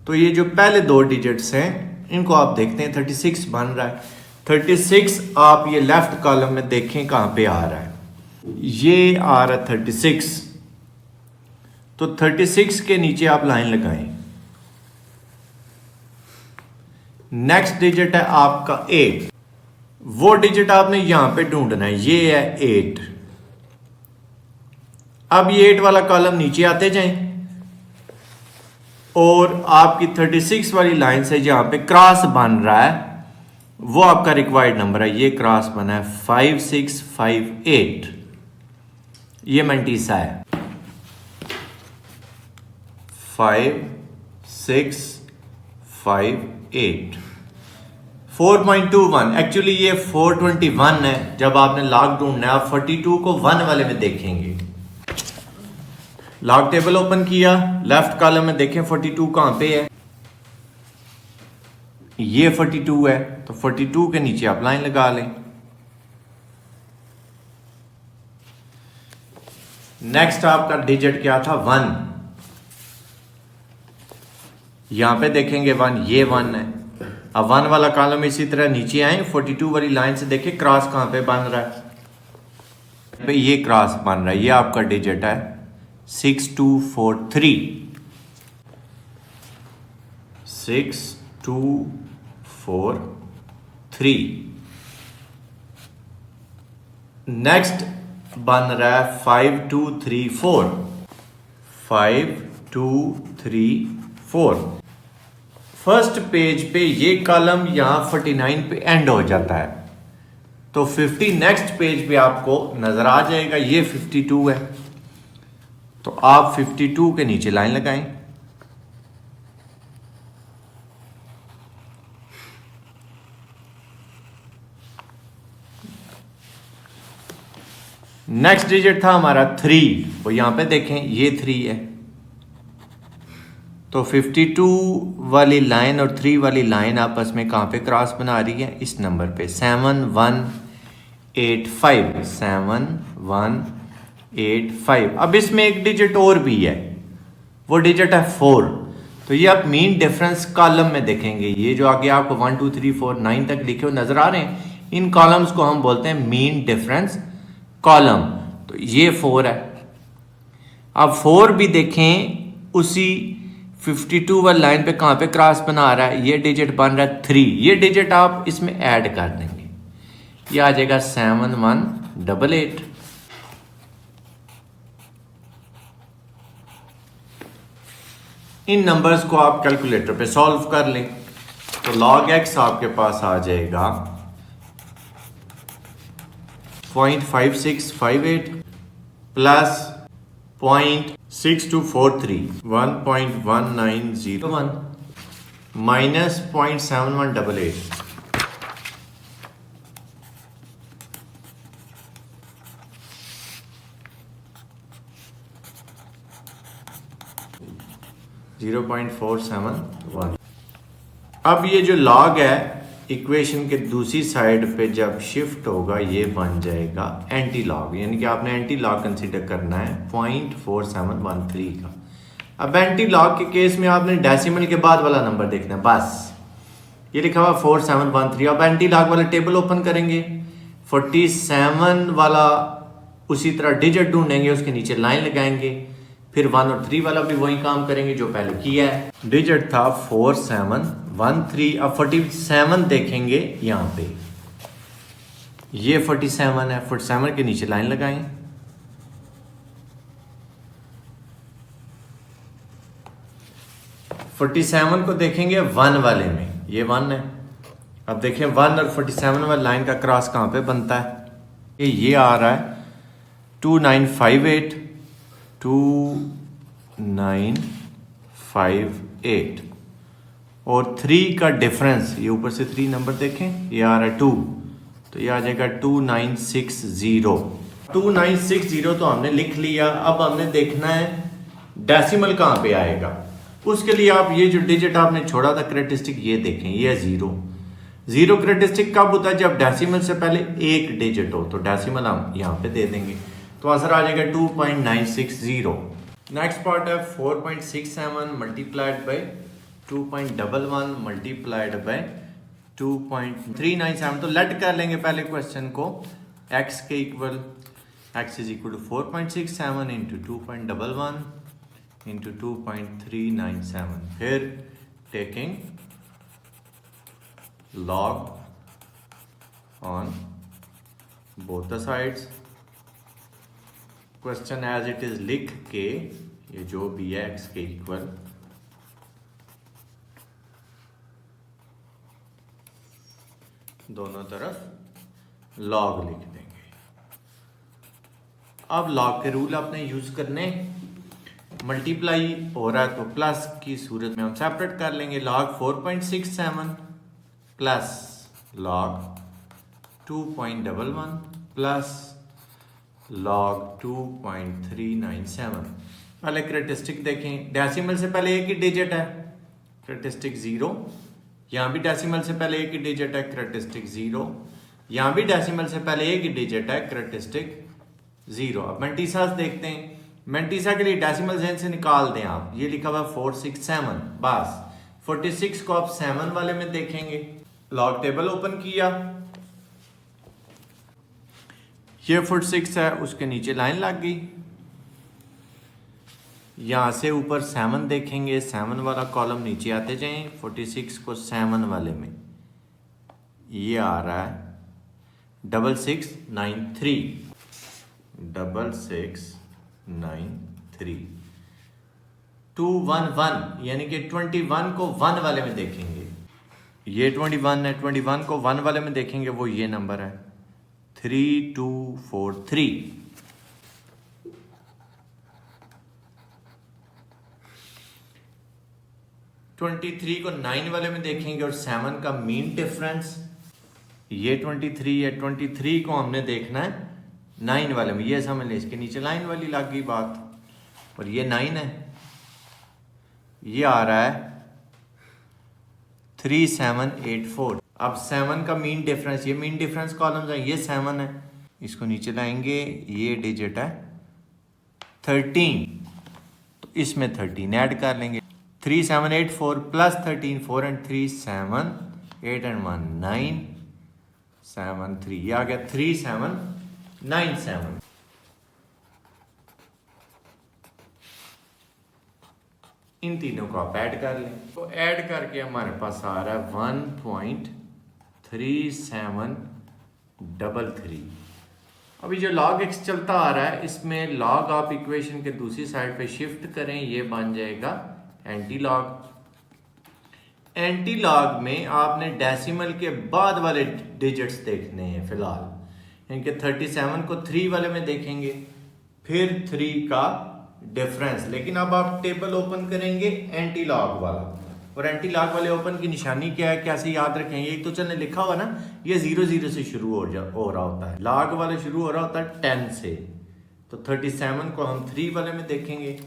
तो ये जो पहले दो डिजिट्स हैं इनको आप देखते हैं 36 बन रहा है। 36 आप ये लेफ्ट कॉलम में देखें कहां पे आ रहा है, ये आ रहा है 36। तो 36 के नीचे आप लाइन लगाएं। नेक्स्ट डिजिट है आपका 8, वो डिजिट आपने यहां पे ढूंढना है, ये है 8। अब ये 8 वाला कॉलम नीचे आते जाएं और आपकी 36 वाली लाइन से जहां पे क्रॉस बन रहा है वो आपका रिक्वायर्ड नंबर है। ये क्रॉस बना है 5658, ये मैंटीसा है 5658। 4.21 एक्चुअली ये 421 है। जब आपने लॉग ढूंढना है आप 42 को 1 वाले में देखेंगे। लॉग टेबल ओपन किया, लेफ्ट कॉलम में देखें 42 कहां पे है, ये 42 है। तो 42 के नीचे आप लाइन लगा लें। नेक्स्ट आपका डिजिट क्या था, 1। यहां पे देखेंगे 1, ये 1 है। अब 1 वाला कॉलम इसी तरह नीचे आए, 42 वाली लाइन से देखें क्रॉस कहां पे बन रहा है, ये क्रॉस बन रहा है। ये आपका डिजिट है 6243, 6243। नेक्स्ट बन रहा है 5234, 5234। फर्स्ट पेज पे ये कॉलम यहां 49 पे एंड हो जाता है, तो 50 नेक्स्ट पेज पे आपको नजर आ जाएगा, ये 52 है। तो आप 52 के नीचे लाइन लगाएं। नेक्स्ट डिजिट था हमारा 3, वो यहां पे देखें ये 3 है। तो 52 वाली लाइन और 3 वाली लाइन आपस में कहां पे क्रॉस बना रही है, इस नंबर पे 7185, 7185। अब इसमें एक डिजिट और भी है, वो डिजिट है 4। तो ये आप मीन डिफरेंस कॉलम में देखेंगे। ये जो आगे आपको 1 2 3 4 9 तक लिखे हुए नजर आ रहे हैं, इन कॉलम्स को हम बोलते हैं मीन डिफरेंस कॉलम। तो ये 4 है। अब 4 भी देखें उसी 52 वाली लाइन पे कहां पे क्रॉस बना रहा है, ये डिजिट बन रहा है 3। ये डिजिट आप इसमें ऐड कर देंगे, ये आ जाएगा 7188। इन नंबर्स को आप कैलकुलेटर पे सॉल्व कर लें तो log x आपके पास आ जाएगा 0.5658 प्लस 0.6243, 1.1901 माइनस 0.7188। (0.471). अब ये जो log है इक्वेशन के दूसरी साइड पे जब शिफ्ट होगा ये बन जाएगा एंटी लॉग, यानी कि आपने एंटी लॉग कंसीडर करना है 0.4713 का। अब एंटी लॉग के केस में आपने डेसिमल के बाद वाला नंबर देखना है, बस ये लिखा हुआ 4713। अब एंटी लॉग वाला टेबल ओपन करेंगे, 47 वाला उसी तरह डिजिट ढूंढेंगे, उसके नीचे लाइन लगाएंगे, फिर 1 और 3 वाला भी वही काम करेंगे जो पहले किया है। डिजिट था 4713। अब 47 देखेंगे यहां पे, ये 47 है, 47 के नीचे लाइन लगाएं। (47) को देखेंगे 1 वाले में, ये 1 है। अब देखें 1 और 47 वाली लाइन का क्रॉस कहां पे बनता है, ये आ रहा है 2958, 2958। और 3 का डिफरेंस, ये ऊपर से 3 नंबर देखें, ये आ रहा है 2, तो ये आ जाएगा 2960। 2960 तो हमने लिख लिया। अब हमने देखना है डेसिमल कहाँ पे आएगा। उसके लिए आप ये जो डिजिट आपने छोड़ा था करेक्टरिस्टिक, ये देखें, ये है 0। 0 करेक्टरिस्टिक कब होता है? जब डेसिमल से पहले एक डिजिट हो। तो डेसिमल हम यहाँ पे दे देंगे, तो आंसर आ जाएगा 2960। नेक्स्ट पार्ट है 4.67 मल्टीप्लाइड बाई 2.11 मल्टीप्लाइड बाई 2.397। तो लेट कर लेंगे पहले क्वेश्चन को x के equal, x is equal to 4.67 into 2.11 into 2.397, फिर taking log on both the sides। Question as it is लिख के ये जो भी है x के इक्वल दोनों तरफ log लिख देंगे। अब log के रूल आपने यूज करने, मल्टीप्लाई हो रहा है तो प्लस की सूरत में हम सेपरेट कर लेंगे। log 4.67 plus log 2.11 plus log 2.397। पहले करेक्टरिस्टिक देखें, डेसिमल से पहले एक ही डिजिट है, करेक्टरिस्टिक 0। यहाँ भी डेसिमल से पहले एक ही डिजिट है, करेक्टरिस्टिक 0। यहाँ भी डेसिमल से पहले एक ही डिजिट है, करेक्टरिस्टिक 0। अब मैंटीसा देखते हैं। मैंटीसा के लिए डेसिमल जहन से निकाल दें आप। ये लिखा हुआ 467, बस 46 को आप 7 वाले में देखेंगे। लॉग टेबल ओपन किया, ये 46 है, उसके नीचे लाइन लग गई। यहां से ऊपर 7 देखेंगे, 7 वाला कॉलम नीचे आते जाएं। 46 को 7 वाले में ये आ रहा है 6693, 6693। 211 यानी कि 21 को 1 वाले में देखेंगे, ये 21 है। 21 को 1 वाले में देखेंगे, वो ये नंबर है 3243। 23 को 9 वाले में देखेंगे और 7 का मीन डिफरेंस, ये 23 है। 23 को हमने देखना है 9 वाले में, ये समझ लें, इसके नीचे लाइन वाली लग गई बात। और ये 9 है, ये आ रहा है 3784। अब 7 का मीन डिफरेंस, ये मीन डिफरेंस कॉलम्स है, ये 7 है, इसको नीचे लाएंगे, ये डिजिट है 13, तो इसमें 13 ऐड कर लेंगे। 3784 प्लस 13, 4 and 3 7, 8 and 1 9, 7 3, ये आ गया 3797। इन तीनों को आप ऐड कर लें, तो ऐड करके हमारे पास आ रहा है 1.3733। अभी जो log x चलता आ रहा है, इसमें log आप इक्वेशन के दूसरी साइड पे शिफ्ट करें, ये बन जाएगा एंटी लॉग। एंटी लॉग में आपने डेसिमल के बाद वाले डिजिट्स देखने हैं फिलहाल, इनके 37 को 3 वाले में देखेंगे, फिर 3 का डिफरेंस। लेकिन अब आप टेबल ओपन करेंगे एंटी लॉग वाला, और एंटी लॉग वाले ओपन की निशानी क्या है, कैसे याद रखेंगे? एक तो चलने लिखा हुआ ना, ये 00 से शुरू हो रहा होता है, लॉग वाला शुरू हो रहा होता है 10 से। तो 37 को हम 3 वाले में देखेंगे,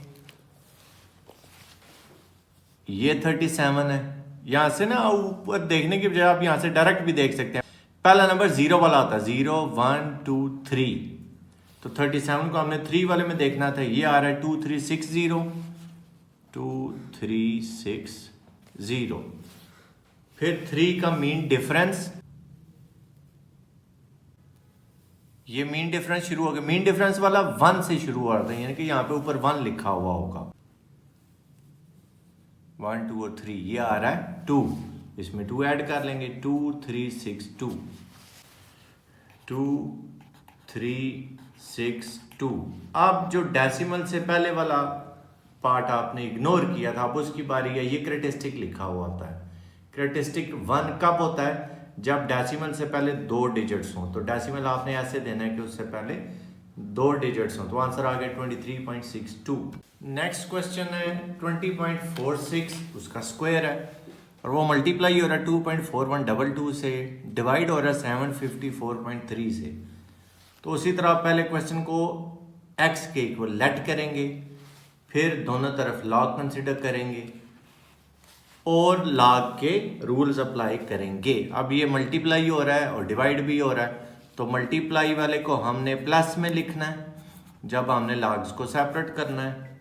ये 37 है। यहां से ना ऊपर देखने की बजाय आप यहां से डायरेक्ट भी देख सकते हैं। पहला नंबर 0 वाला होता है, 0 1 2 3, तो 37 को हमने 3 वाले में देखना था, ये आ रहा है 2360, 2360। फिर 3 का मीन डिफरेंस, ये मीन डिफरेंस शुरू हो गया। मीन डिफरेंस वाला 1 से शुरू हो रहा था, यानी कि यहां पे ऊपर 1 लिखा हुआ होगा, 1 2 और 3, ये आ रहा है 2, इसमें 2 ऐड कर लेंगे, 2362, 2362। अब जो डेसिमल से पहले वाला पार्ट आपने इग्नोर किया था, अब उसकी बारी है। ये करेक्टरिस्टिक लिखा हुआ होता है। करेक्टरिस्टिक 1 कब होता है? जब डेसिमल से पहले 2 डिजिट्स हों। तो डेसिमल आपने ऐसे देना है कि उससे पहले 2 डिजिट्स हों। तो आंसर आ गया 23.62। नेक्स्ट क्वेश्चन है 20.46, उसका स्क्वायर है। और वो मल्टीप्लाई हो रहा है 2.4122 से, डिवाइड हो रहा है 754.3 से। तो उसी तरह आप पहले क्वेश्चन को x के इक्वल लेट करेंगे, फिर दोनों तरफ लॉग कंसिडर करेंगे और लॉग के रूल्स अप्लाई करेंगे। अब ये मल्टीप्लाई हो रहा है और डिवाइड भी हो रहा है, तो मल्टीप्लाई वाले को हमने प्लस में लिखना है जब हमने लॉग्स को सेपरेट करना है,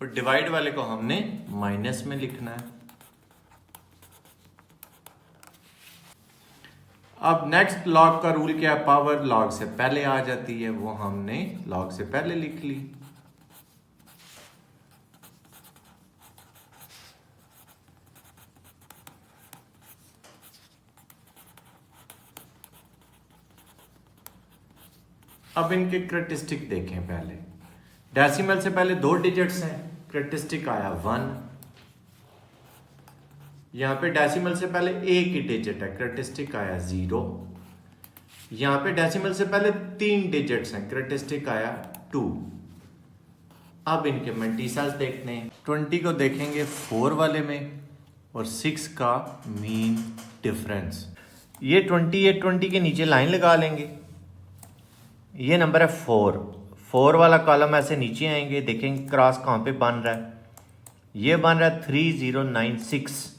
और डिवाइड वाले को हमने माइनस में लिखना है। अब नेक्स्ट लॉग का रूल क्या है, पावर लॉग से पहले आ जाती है, वो हमने लॉग से पहले लिख ली। अब इनके क्रेटिस्टिक देखें। पहले डेसिमल से पहले 2 डिजिट्स हैं, क्रेटिस्टिक आया 1। यहां पे डेसिमल से पहले एक ही डिजिट है, क्रेटिस्टिक आया 0। यहां पे डेसिमल से पहले 3 डिजिट्स हैं, क्रेटिस्टिक आया 2। अब इनके मल्टीसल्स देखते हैं। 20 को देखेंगे 4 वाले में और 6 का मीन डिफरेंस। ये 20 के नीचे लाइन लगा लेंगे। ये नंबर है 4 वाला कॉलम ऐसे नीचे आएंगे, देखेंगे क्रॉस कहाँ पे बन रहा है, ये बन रहा है 3096।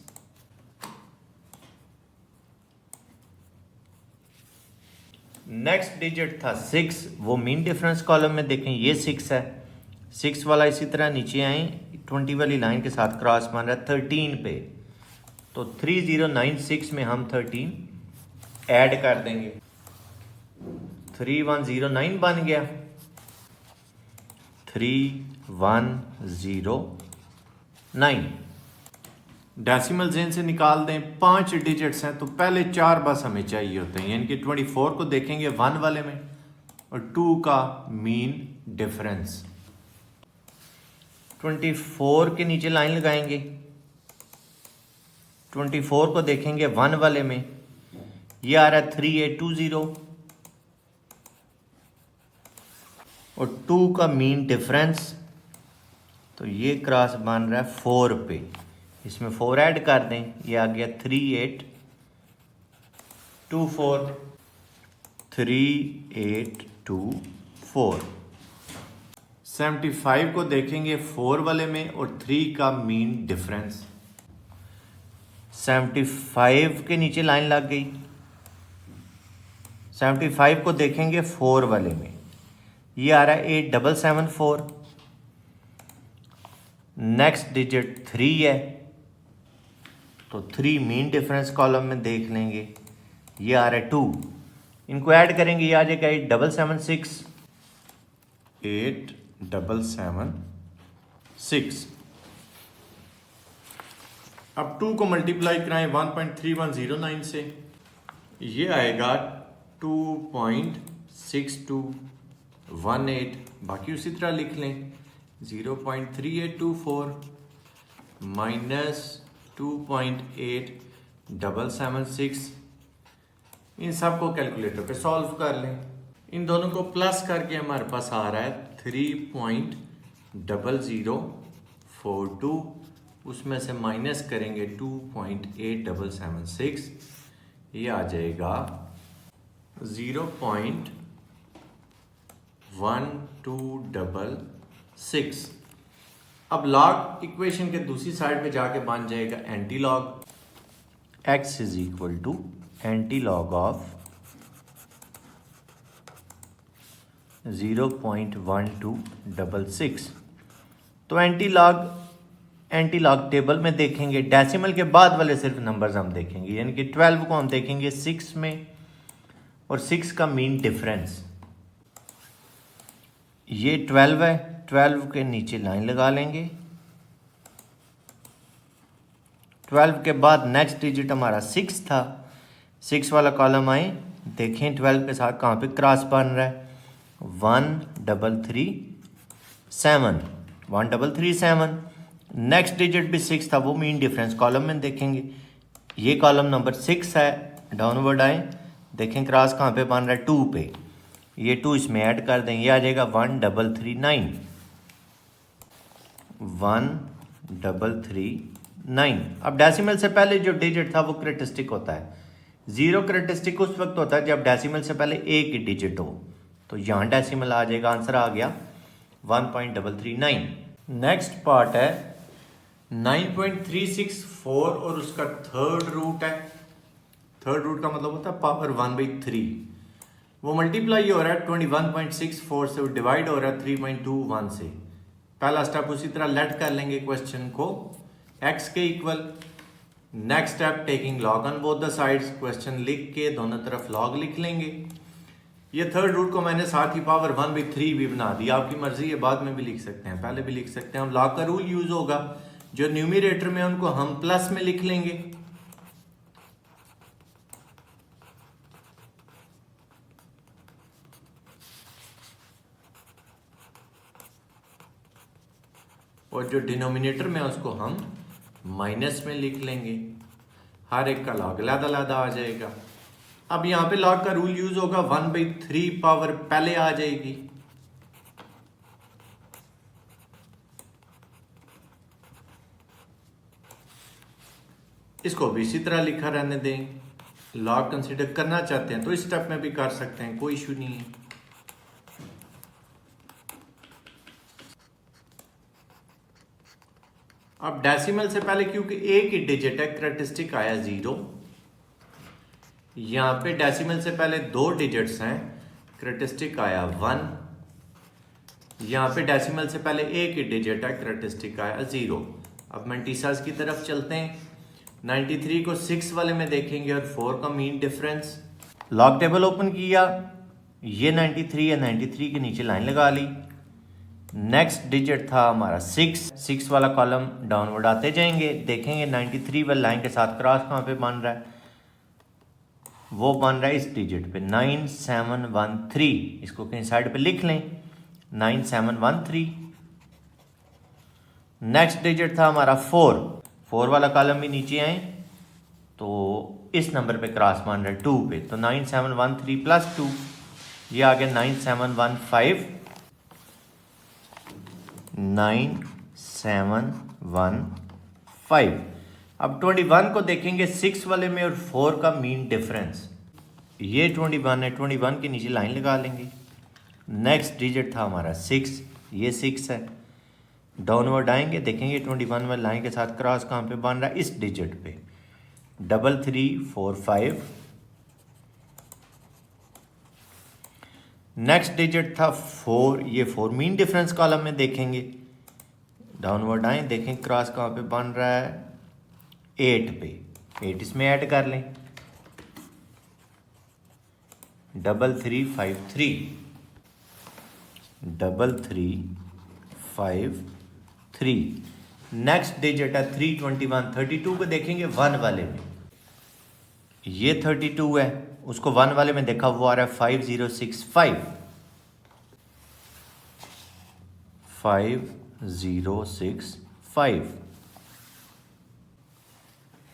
नेक्स्ट डिजिट था 6, वो मीन डिफरेंस कॉलम में देखें ये 6 है। 6 वाला इसी तरह नीचे आए, 20 वाली लाइन के साथ क्रॉस बन रहा है 13 पे, तो 3096 में हम 13 ऐड कर देंगे, 3109 बन गया, 3109। डेसिमल जेन से निकाल दें, 5 डिजिट्स हैं तो पहले 4 बस हमें चाहिए होते हैं, यानी कि 24 को देखेंगे 1 वाले में और 2 का मीन डिफरेंस। 24 के नीचे लाइन लगाएंगे, 24 को देखेंगे 1 वाले में, ये आ रहा है 3820 और 2 का मीन डिफरेंस, तो ये क्रॉस बन रहा है 4 पे, इसमें 4 ऐड कर दें, ये आ गया 3824। 3824। 75 को देखेंगे 4 वाले में और 3 का मीन डिफरेंस। 75 के नीचे लाइन लग गई, 75 को देखेंगे 4 वाले में, ये आ रहा है 8774। नेक्स्ट डिजिट 3 है, तो 3 मीन डिफरेंस कॉलम में देख लेंगे, ये आ रहा है 2, इनको ऐड करेंगे, ये आ जाएगा 8776। 8776। अब 2 को मल्टीप्लाई कराएं 1.3109 से, ये आएगा 2.6218, बाकी उसी तरह लिख लें, 0.3824 माइनस 2.8776, इन सब को कैलकुलेटर पे सॉल्व कर लें। इन दोनों को प्लस करके हमारे पास आ रहा है 3.0042, उसमें से माइनस करेंगे 2.8776, ये आ जाएगा 0.1266। अब लॉग इक्वेशन के दूसरी साइड पे जाके बन जाएगा anti log. x is equal to anti log of 0.1266। तो एंटी लॉग टेबल में देखेंगे, डेसिमल के बाद वाले सिर्फ नंबर्स हम देखेंगे, यानी कि 12 को हम देखेंगे 6 में और 6 का मीन डिफरेंस, ये 12 है, 12 के नीचे लाइन लगा लेंगे। 12 के बाद नेक्स्ट डिजिट हमारा 6 था, 6 वाला कॉलम आए, देखें 12 के साथ कहाँ पे क्रॉस बन रहा है, 1337। नेक्स्ट डिजिट भी 6 था, वो मीन डिफरेंस कॉलम में देखेंगे, ये कॉलम नंबर 6 है, डाउनवर्ड आए, देखें क्रॉस कहाँ पे बन रहा है 2 पे, ये 2 इसमें ऐड कर दें, ये आ जाएगा 1339, 1339। अब डेसिमल से पहले जो डिजिट था वो क्रेटिस्टिक होता है। 0 क्रेटिस्टिक उस वक्त होता है जब डेसिमल से पहले एक ही डिजिट हो, तो यहाँ डेसिमल आ जाएगा, आंसर आ गया 1.339। नेक्स्ट पार्ट है 9.364 और उसका थर्ड रूट है। थर्ड रूट का मतलब होता है पावर 1/3। वो मल्टीप्लाई हो रहा है 21.64 से, वो डिवाइड हो रहा है 3.21 से। पहला स्टेप उसी तरह लेट कर लेंगे क्वेश्चन को x के equal. Next step taking log on both the sides, question लिख के दोनों तरफ लॉग लिख लेंगे। ये थर्ड रूट को मैंने साथ ही पावर 1/3 भी बना दिया, आपकी मर्जी है, बाद में भी लिख सकते हैं, पहले भी लिख सकते हैं। हम लॉग का रूल यूज होगा, जो न्यूमरेटर में उनको हम प्लस में लिख लेंगे। और जो डिनोमिनेटर में उसको हम माइनस में लिख लेंगे। हर एक का लॉग अलग-अलग आ जाएगा। अब यहां पे लॉग का रूल यूज होगा, 1/3 पावर पहले आ जाएगी, इसको भी इसी तरह लिखा रहने दें। लॉग कंसीडर करना चाहते हैं तो इस स्टेप में भी कर सकते हैं, कोई इशू नहीं है। अब डेसिमल से पहले क्योंकि एक ही डिजिट है, क्रेटिस्टिक आया 0। यहां पे डेसिमल से पहले 2 डिजिट्स हैं, क्रेटिस्टिक आया 1। यहां पे डेसिमल से पहले एक ही डिजिट है, क्रेटिस्टिक आया 0। अब मैंटिसास की तरफ चलते हैं। 93 को 6 वाले में देखेंगे और 4 का mean difference. Log table open किया, ये 93 है, 93 के नीचे लाइन लगा ली। नेक्स्ट डिजिट था हमारा 6 वाला कॉलम डाउनवर्ड आते जाएंगे, देखेंगे 93 वाली लाइन के साथ क्रॉस कहाँ पे बन रहा है, वो बन रहा है इस डिजिट पे 9713। इसको कहीं साइड पे लिख लें, 9713। नेक्स्ट डिजिट था हमारा 4 वाला कॉलम भी नीचे आए तो इस नंबर पे क्रॉस बन रहा है 2 पे, तो 9713 प्लस 2, ये आ गया 9715। 9715। अब 21 को देखेंगे 6 वाले में और 4 का मीन डिफरेंस। ये 21 है, 21 के नीचे लाइन लगा लेंगे। नेक्स्ट डिजिट था हमारा 6, ये 6 है। डाउनवर्ड आएंगे, देखेंगे 21 वाली लाइन के साथ क्रॉस कहाँ पे बन रहा है, इस डिजिट पे 3345। नेक्स्ट डिजिट था 4, ये 4 मीन डिफरेंस कॉलम में देखेंगे। डाउनवर्ड आए, देखें क्रॉस कहाँ पे बन रहा है, 8 पे, 8 इसमें ऐड कर लें 3353। 3353। नेक्स्ट डिजिट है 321। 32 को देखेंगे 1 वाले में, ये 32 है, उसको 1 वाले में देखा, वो आ रहा है 5065। 5065।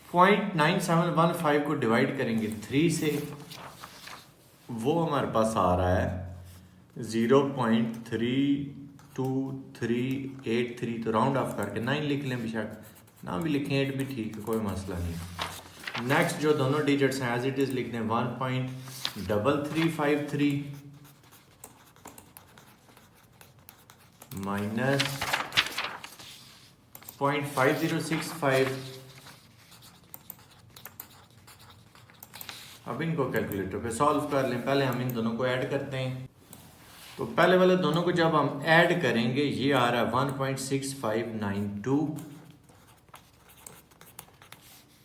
0.9715 को डिवाइड करेंगे 3 से, वो हमारे पास आ रहा है 0.32383। तो राउंड ऑफ करके 9 लिख लें, बेशक ना भी लिखें 8 भी ठीक है, कोई मसला नहीं। नेक्स्ट जो दोनों डिजिट्स हैं एज इट इज लिख दें, 1.3353 माइनस 0.5065। अब इनको कैलकुलेटर पे सॉल्व कर लें। पहले हम इन दोनों को ऐड करते हैं, तो पहले वाले दोनों को जब हम ऐड करेंगे, ये आ रहा है 1.6592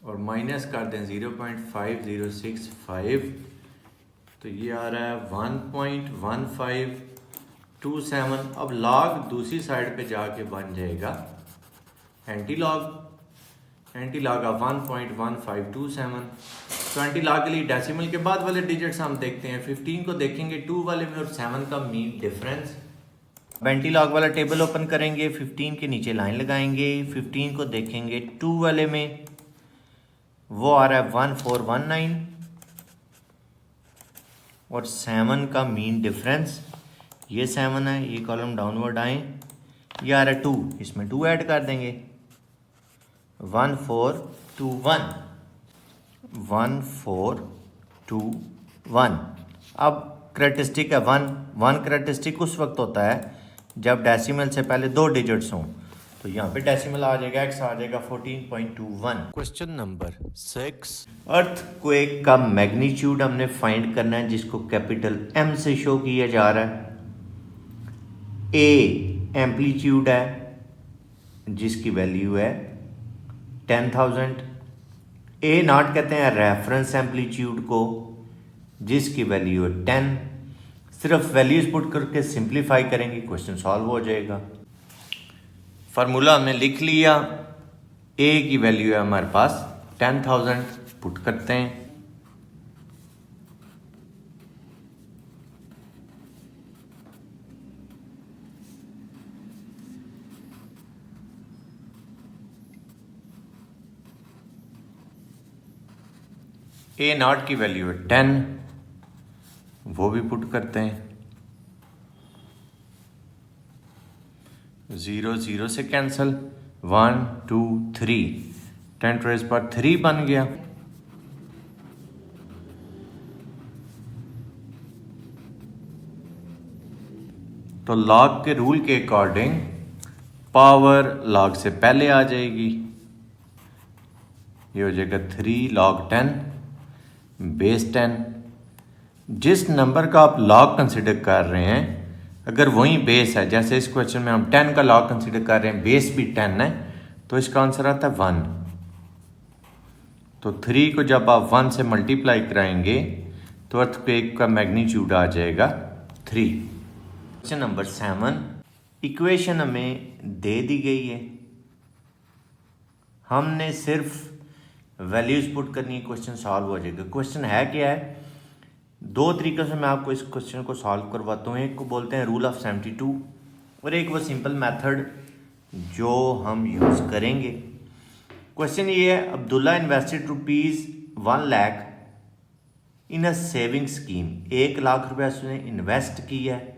और माइनस कर दें 0.5065, तो ये आ रहा है 1.1527। अब लॉग दूसरी साइड पे जाके बन जाएगा एंटी लॉग ऑफ 1.1527। तो एंटी लॉग के लिए डेसिमल के बाद वाले डिजिट्स हम देखते हैं। 15 को देखेंगे 2 वाले में और 7 का मीन डिफरेंस। एंटी लॉग वाला टेबल ओपन करेंगे, 15 के नीचे लाइन लगाएंगे। 15 को देखेंगे 2 वाले में, वो आ रहा है 1419 और 7 का मीन डिफरेंस, ये 7 है, ये कॉलम डाउनवर्ड आए, ये आ रहा है 2, इसमें 2 ऐड कर देंगे, 1 4 2 1, 1 4 2 1। अब करैक्टरिस्टिक है 1, 1 करैक्टरिस्टिक उस वक्त होता है जब डेसिमल से पहले 2 डिजिट्स हों, तो यहाँ पे डेसिमल आ जाएगा, x आ जाएगा 14.21। क्वेश्चन नंबर 6, अर्थक्वेक का मैग्नीट्यूड हमने फाइंड करना है जिसको कैपिटल M से शो किया जा रहा है। A एम्पलीट्यूड है जिसकी वैल्यू है 10,000। A नॉट कहते हैं रेफरेंस एम्पलीट्यूड को जिसकी वैल्यू है 10। सिर्फ वैल्यूज पुट करके सिंप्लीफाई करेंगे, क्वेश्चन सॉल्व हो जाएगा। फार्मूला हमने लिख लिया, A की वैल्यू है हमारे पास 10,000, पुट करते हैं। A नॉट की वैल्यू है 10, वो भी पुट करते हैं। 0 0 से कैंसल, 1 2 3, 10 टू रेज़ पावर 3 बन गया। तो लॉग के रूल के अकॉर्डिंग पावर लॉग से पहले आ जाएगी, ये हो जाएगा 3 log 10 बेस 10। जिस नंबर का आप लॉग कंसिडर कर रहे हैं अगर वही बेस है, जैसे इस क्वेश्चन में हम 10 का लॉग कंसिडर कर रहे हैं, बेस भी 10 है, तो इसका आंसर आता है 1। तो 3 को जब आप 1 से मल्टीप्लाई कराएंगे तो अर्थक्वेक का मैग्नीट्यूड आ जाएगा 3। क्वेश्चन नंबर 7, इक्वेशन हमें दे दी गई है, हमने सिर्फ वैल्यूज पुट करनी है, क्वेश्चन सॉल्व हो जाएगा। क्वेश्चन है क्या है, 2 तरीक़ों से मैं आपको इस क्वेश्चन को सॉल्व करवाता हूँ। एक को बोलते हैं रूल ऑफ 72 और एक वो सिंपल मेथड जो हम यूज़ करेंगे। क्वेश्चन ये है, Abdullah invested ₹1 lakh in a saving scheme. 1 lakh रुपया उसने इन्वेस्ट किया है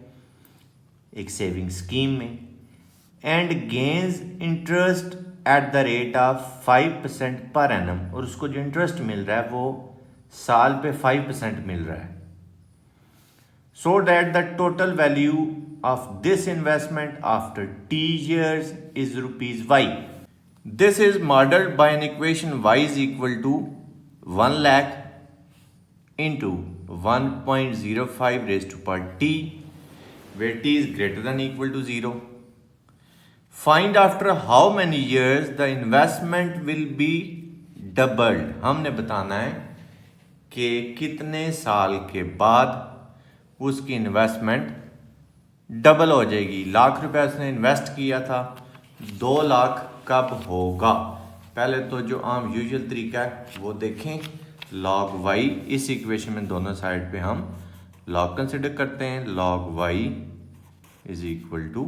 एक सेविंग स्कीम में, and gains interest at the rate of 5% per annum, और उसको जो इंटरेस्ट मिल रहा है वो साल पे 5% मिल रहा है। So that the total value of this investment after T years is ₹Y। This is modelled by an equation y is equal to 1 lakh into 1.05 raised to power t, where t is greater than equal to 0. Find after how many years the investment will be doubled। हमने बताना है कि कितने साल के बाद उसकी investment double हो जाएगी। लाख रुपया उसने इन्वेस्ट किया था, 2 लाख कब होगा। पहले तो जो आम यूजुअल तरीका है वो देखें, log y, इस इक्वेशन में दोनों साइड पे हम log कंसिडर करते हैं। log y is equal to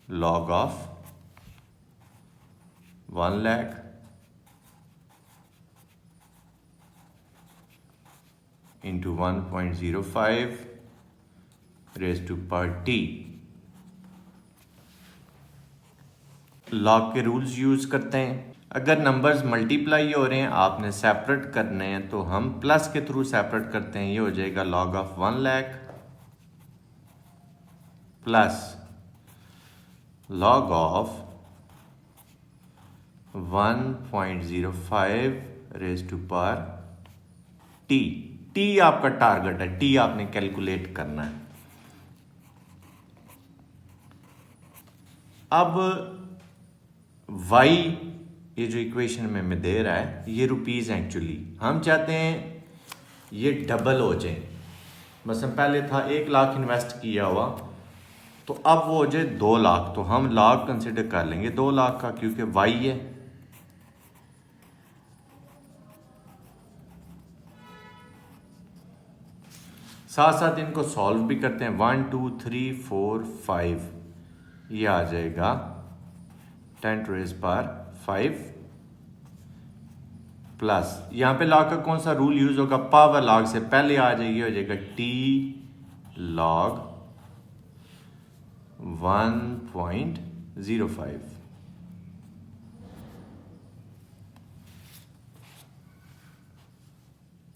log of 1 lakh into 1.05 raised to power t। log के रूल्स यूज करते हैं। अगर नंबर्स मल्टीप्लाई हो रहे हैं आपने सेपरेट करने हैं तो हम प्लस के थ्रू सेपरेट करते हैं। ये हो जाएगा log of 1 lakh plus log of 1.05 raised to power t। t आपका टारगेट है, t आपने कैलकुलेट करना है। अब y ये जो इक्वेशन में हमें दे रहा है ये रुपीज़ एक्चुअली हम चाहते हैं ये डबल हो जाए। मतलब पहले था 1 लाख इन्वेस्ट किया हुआ, तो अब वो हो जाए 2 लाख, तो हम लाख कंसिडर कर लेंगे 2 लाख का, क्योंकि y है। साथ साथ इनको सॉल्व भी करते हैं। 1 2 3 4 5, ये आ जाएगा 10 to raise power 5 प्लस यहाँ पे लॉग का कौन सा रूल यूज होगा, पावर लॉग से पहले आ जाएगी, हो जाएगा टी लॉग 1.05।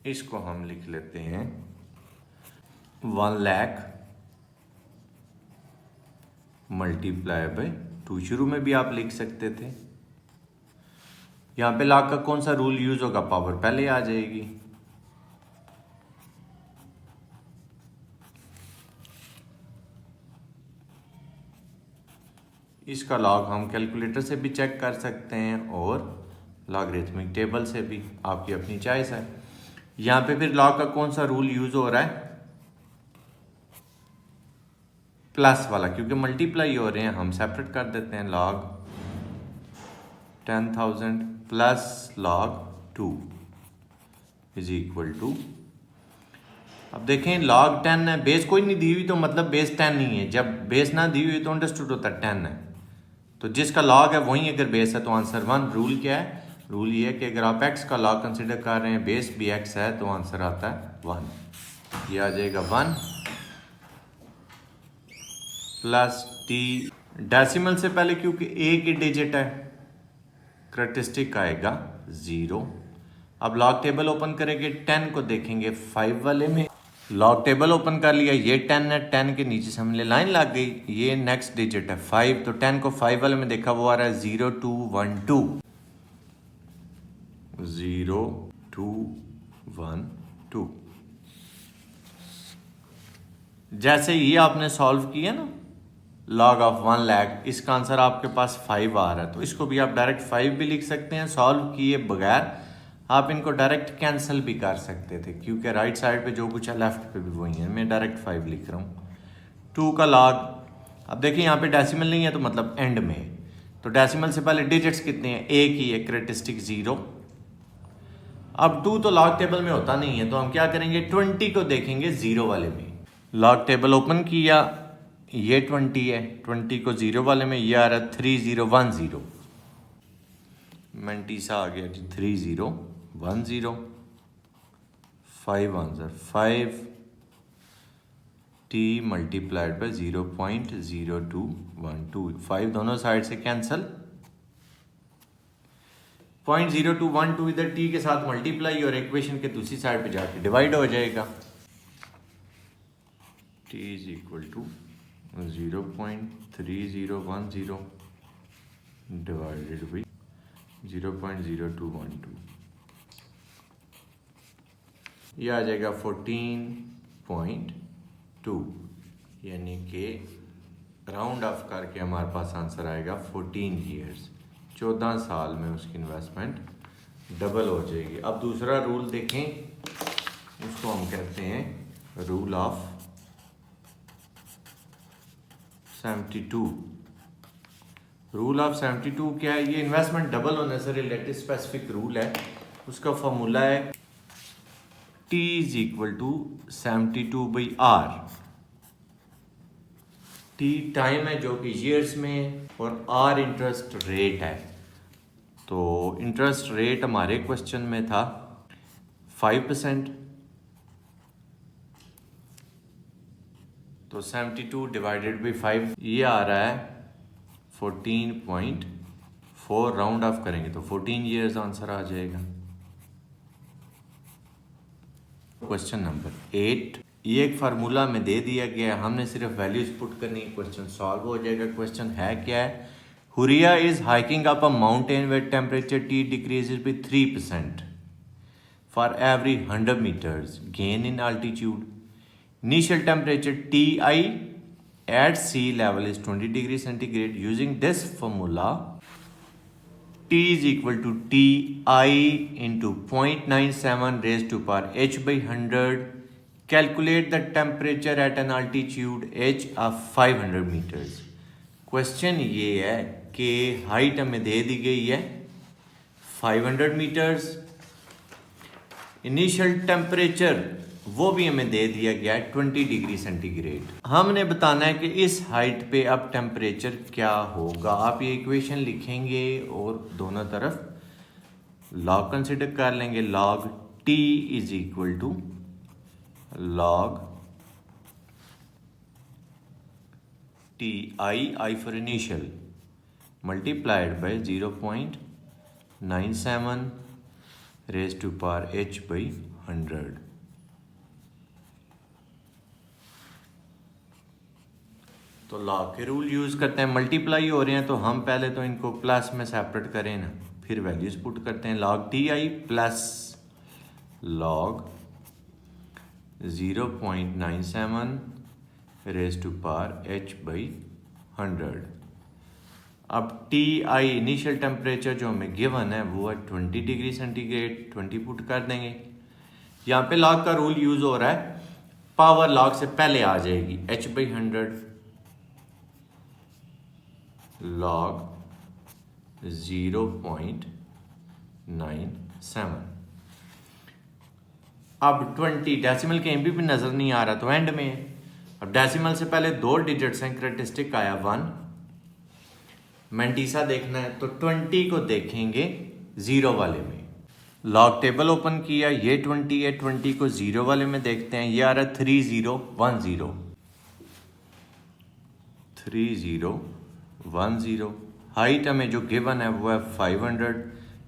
इसको हम लिख लेते हैं 1 लाख मल्टीप्लाई बाय 2। शुरू में भी आप लिख सकते थे। यहां पे लॉग का कौन सा रूल यूज होगा, पावर पहले आ जाएगी। इसका लॉग हम कैलकुलेटर से भी चेक कर सकते हैं और लॉगरिथमिक टेबल से भी, आपकी अपनी चॉइस है। यहां पे फिर लॉग का कौन सा रूल यूज हो रहा है, प्लस वाला, क्योंकि मल्टीप्लाई हो रहे हैं हम सेपरेट कर देते हैं। Log 10,000 plus log 2 is equal to, अब देखें लॉग 10 है, बेस कोई नहीं दी हुई तो मतलब बेस 10 नहीं है। जब बेस ना दी हुई तो अंडरस्टूड होता है 10 है, तो जिसका लॉग है वही अगर बेस है तो आंसर 1। रूल क्या है, रूल ये है कि अगर आप x का लॉग कंसिडर कर रहे हैं, बेस भी x है, तो आंसर आता है 1। ये आ जाएगा 1 प्लस टी, डेसिमल से पहले क्योंकि एक ही डिजिट है, करैक्टरिस्टिक आएगा 0। अब लॉग टेबल ओपन करेंगे, 10 को देखेंगे 5 वाले में, लॉग टेबल ओपन कर लिया, ये 10 है, 10 के नीचे से हमने लाइन लग गई, ये नेक्स्ट डिजिट है 5, तो 10 को 5 वाले में देखा, वो आ रहा है 0 2 1 2, 0 2 1 2। जैसे ये आपने सॉल्व किया ना लॉग ऑफ 1 लाख, इसका आंसर आपके पास 5 आ रहा है, तो इसको भी आप डायरेक्ट 5 भी लिख सकते हैं। सॉल्व किए बगैर आप इनको डायरेक्ट कैंसिल भी कर सकते थे, क्योंकि राइट साइड पे जो कुछ है लेफ्ट पे भी वही है। मैं डायरेक्ट 5 लिख रहा हूँ। 2 का लॉग, अब देखिए यहाँ पे डेसिमल नहीं है तो मतलब एंड में है, तो डेसिमल से पहले डिजिट्स कितने हैं, एक ही है, करैक्टरिस्टिक 0। अब 2 तो लॉग टेबल में होता नहीं है, तो हम क्या करेंगे, 20 को देखेंगे 0 वाले में। लॉग टेबल ओपन किया, ये 20 है, 20 को 0 वाले में, ये आ रहा है 3010, मैंटीसा आ गया जी 3010, 5 आंसर 5 टी मल्टीप्लाइड बाय 0.0212, 5 दोनों साइड से कैंसल, 0.0212 इधर टी के साथ मल्टीप्लाई और इक्वेशन के दूसरी साइड पे जाके डिवाइड हो जाएगा। T is equal to 0.3010 divided by 0.0212, यह आ जाएगा 14.2, यानी कि राउंड ऑफ करके हमारे पास आंसर आएगा 14 ईयर्स, 14 साल में उसकी इन्वेस्टमेंट डबल हो जाएगी। अब दूसरा रूल देखें, उसको हम कहते हैं रूल ऑफ 72। रूल ऑफ 72 क्या है, ये इन्वेस्टमेंट डबल होने से रिलेटेड स्पेसिफिक रूल है। उसका फॉर्मूला है T is equal to 72 by R। T time है जो कि ईयर्स में, और R इंटरेस्ट रेट है। तो इंटरेस्ट रेट हमारे क्वेश्चन में था 5%, तो 72 डिवाइडेड बाई 5, ये आ रहा है 14.4, राउंड ऑफ करेंगे तो 14 ईयर्स आंसर आ जाएगा। क्वेश्चन नंबर 8, ये एक फार्मूला में दे दिया गया, हमने सिर्फ वैल्यूज पुट करनी है, क्वेश्चन सॉल्व हो जाएगा। क्वेश्चन है क्या है, Huriya is hiking up a mountain where temperature T decreases by 3% for every 100 meters gain in altitude. Initial temperature Ti at sea level is 20 degrees centigrade. Using this formula, T is equal to Ti into 0.97 raised to power h by 100. Calculate the temperature at an altitude h of 500 meters. Question ये है कि height हमें दे दी गई है 500 metres, initial temperature वो भी हमें दे दिया गया है 20 डिग्री सेंटीग्रेड। हमने बताना है कि इस हाइट पे अब टेम्परेचर क्या होगा। आप ये इक्वेशन लिखेंगे और दोनों तरफ लॉग कंसिडर कर लेंगे, log T is equal to log T I for initial multiplied by 0.97 raise to power h by 100। तो लॉग के रूल यूज करते हैं, मल्टीप्लाई हो रहे हैं तो हम पहले तो इनको प्लस में सेपरेट करें ना, फिर वैल्यूज पुट करते हैं। Log T I plus log 0.97 raise to power h by 100। अब टी आई इनिशियल टेम्परेचर जो हमें गिवन है वो है 20 डिग्री सेंटीग्रेड, 20 पुट कर देंगे। यहाँ पे लॉग का रूल यूज हो रहा है, पावर लॉग से पहले आ जाएगी, h बाई 100 लॉग 0.97। अब 20 डेसिमल कहीं भी नजर नहीं आ रहा तो एंड में है। अब डेसिमल से पहले 2 डिजिट्स हैं, करेक्टरिस्टिक आया 1। मैंटीसा देखना है तो 20 को देखेंगे 0 वाले में। लॉग टेबल ओपन किया, ये 20 है, 20 को 0 वाले में देखते हैं, ये आ रहा है 3010। 3010 हाइट हमें जो गिवन है वो है 500,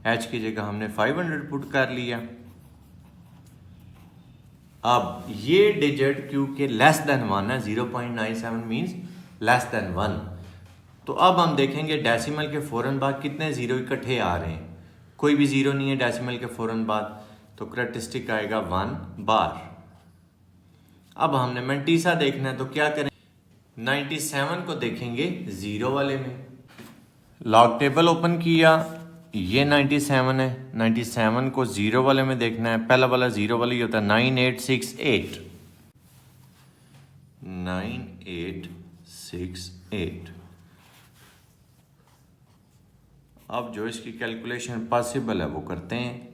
h की जगह हमने 500 पुट कर लिया। अब ये डिजिट क्योंकि लेस देन 1 है, 0.97 मीन्स लेस देन 1, तो अब हम देखेंगे डेसिमल के फौरन बाद कितने जीरो इकट्ठे आ रहे हैं। कोई भी जीरो नहीं है डेसिमल के फौरन बाद, तो करेक्टरिस्टिक आएगा 1 बार। अब हमने मैंटीसा देखना है तो क्या करें, 97 को देखेंगे 0 वाले में। लॉग टेबल ओपन किया, ये 97 है, 97 को 0 वाले में देखना है। पहला वाला 0 वाला ही होता है 9868, 9868। अब जो इसकी कैलकुलेशन पॉसिबल है वो करते हैं।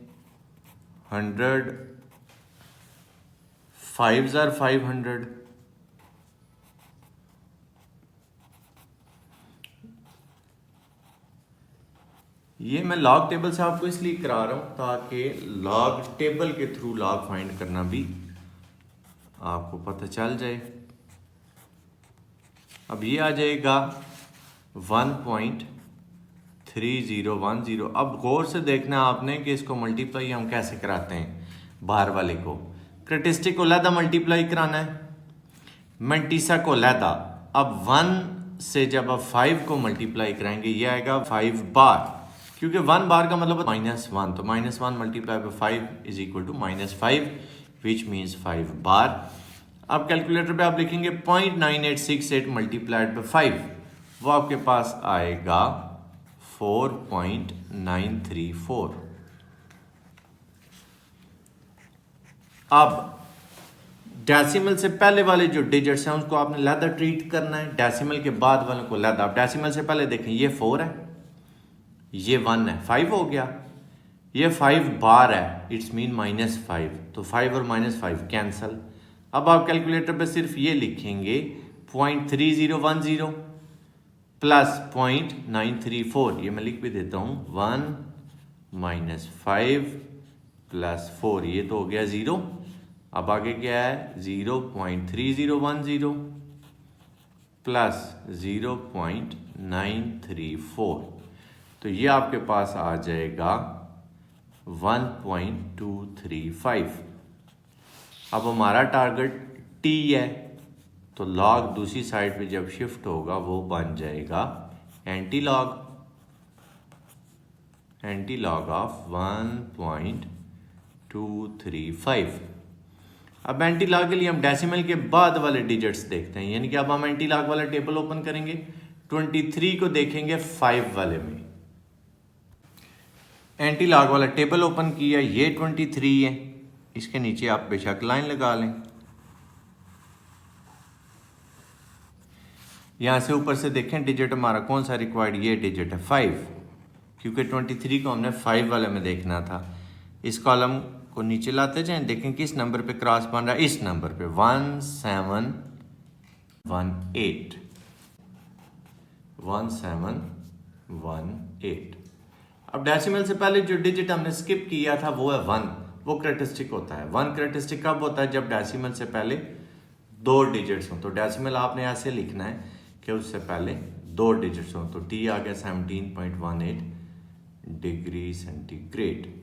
100 5s are 500, ये मैं लॉग टेबल से आपको इसलिए करा रहा हूं ताकि लॉग टेबल के थ्रू लॉग फाइंड करना भी आपको पता चल जाए। अब ये आ जाएगा 1.3010। अब गौर से देखना आपने कि इसको मल्टीप्लाई हम कैसे कराते हैं। बाहर वाले को क्रेटिस्टिक को लहदा मल्टीप्लाई कराना है, मैंटीसा को लहदा। अब 1 से जब आप 5 को मल्टीप्लाई कराएंगे ये आएगा 5 बार, क्योंकि 1 बार का मतलब -1, तो -1 multiply by 5 is equal to -5 which means 5 बार। अब कैलकुलेटर पे आप लिखेंगे 0.9868 मल्टीप्लाइड बाय 5, वो आपके पास आएगा 4.934। अब डेसिमल से पहले वाले जो डिजिट्स हैं उसको आपने लहदा ट्रीट करना है, डेसिमल के बाद वालों को लहदा। अब डेसिमल से पहले देखें, ये 4 है, ये 1 है, 5 हो गया। ये 5 बार है, इट्स मीन -5, तो 5 और -5 कैंसल। अब आप कैलकुलेटर पे सिर्फ ये लिखेंगे 0.3010 प्लस 0.934, ये मैं लिख भी देता हूं, 1 -5 प्लस 4, ये तो हो गया 0। अब आगे क्या है, 0.3010 प्लस 0.934, तो ये आपके पास आ जाएगा 1.235। अब हमारा टारगेट t है, तो लॉग दूसरी साइड पे जब शिफ्ट होगा वो बन जाएगा एंटी लॉग ऑफ 1.235। अब एंटी लॉग के लिए हम डेसिमल के बाद वाले डिजिट्स देखते हैं, यानी कि अब हम एंटी लॉग वाला टेबल ओपन करेंगे, 23 को देखेंगे 5 वाले में। एंटी लॉग वाला टेबल ओपन किया, ये 23 है, इसके नीचे आप बेशक लाइन लगा लें। यहां से ऊपर से देखें डिजिट हमारा कौन सा रिक्वायर्ड, ये डिजिट है 5, क्योंकि 23 को हमने 5 वाले में देखना था। इस कॉलम को नीचे लाते जाएं, देखें किस नंबर पे क्रॉस बन रहा है, इस नंबर पे 1718। अब डेसिमल से पहले जो डिजिट हमने स्किप किया था वो है 1, वो करेक्टरिस्टिक होता है। 1 करेक्टरिस्टिक कब होता है? जब डेसिमल से पहले 2 डिजिट्स हों। तो डेसिमल आपने ऐसे लिखना है कि उससे पहले 2 डिजिट्स हों। तो टी आ गया 17.18 डिग्री सेंटीग्रेड।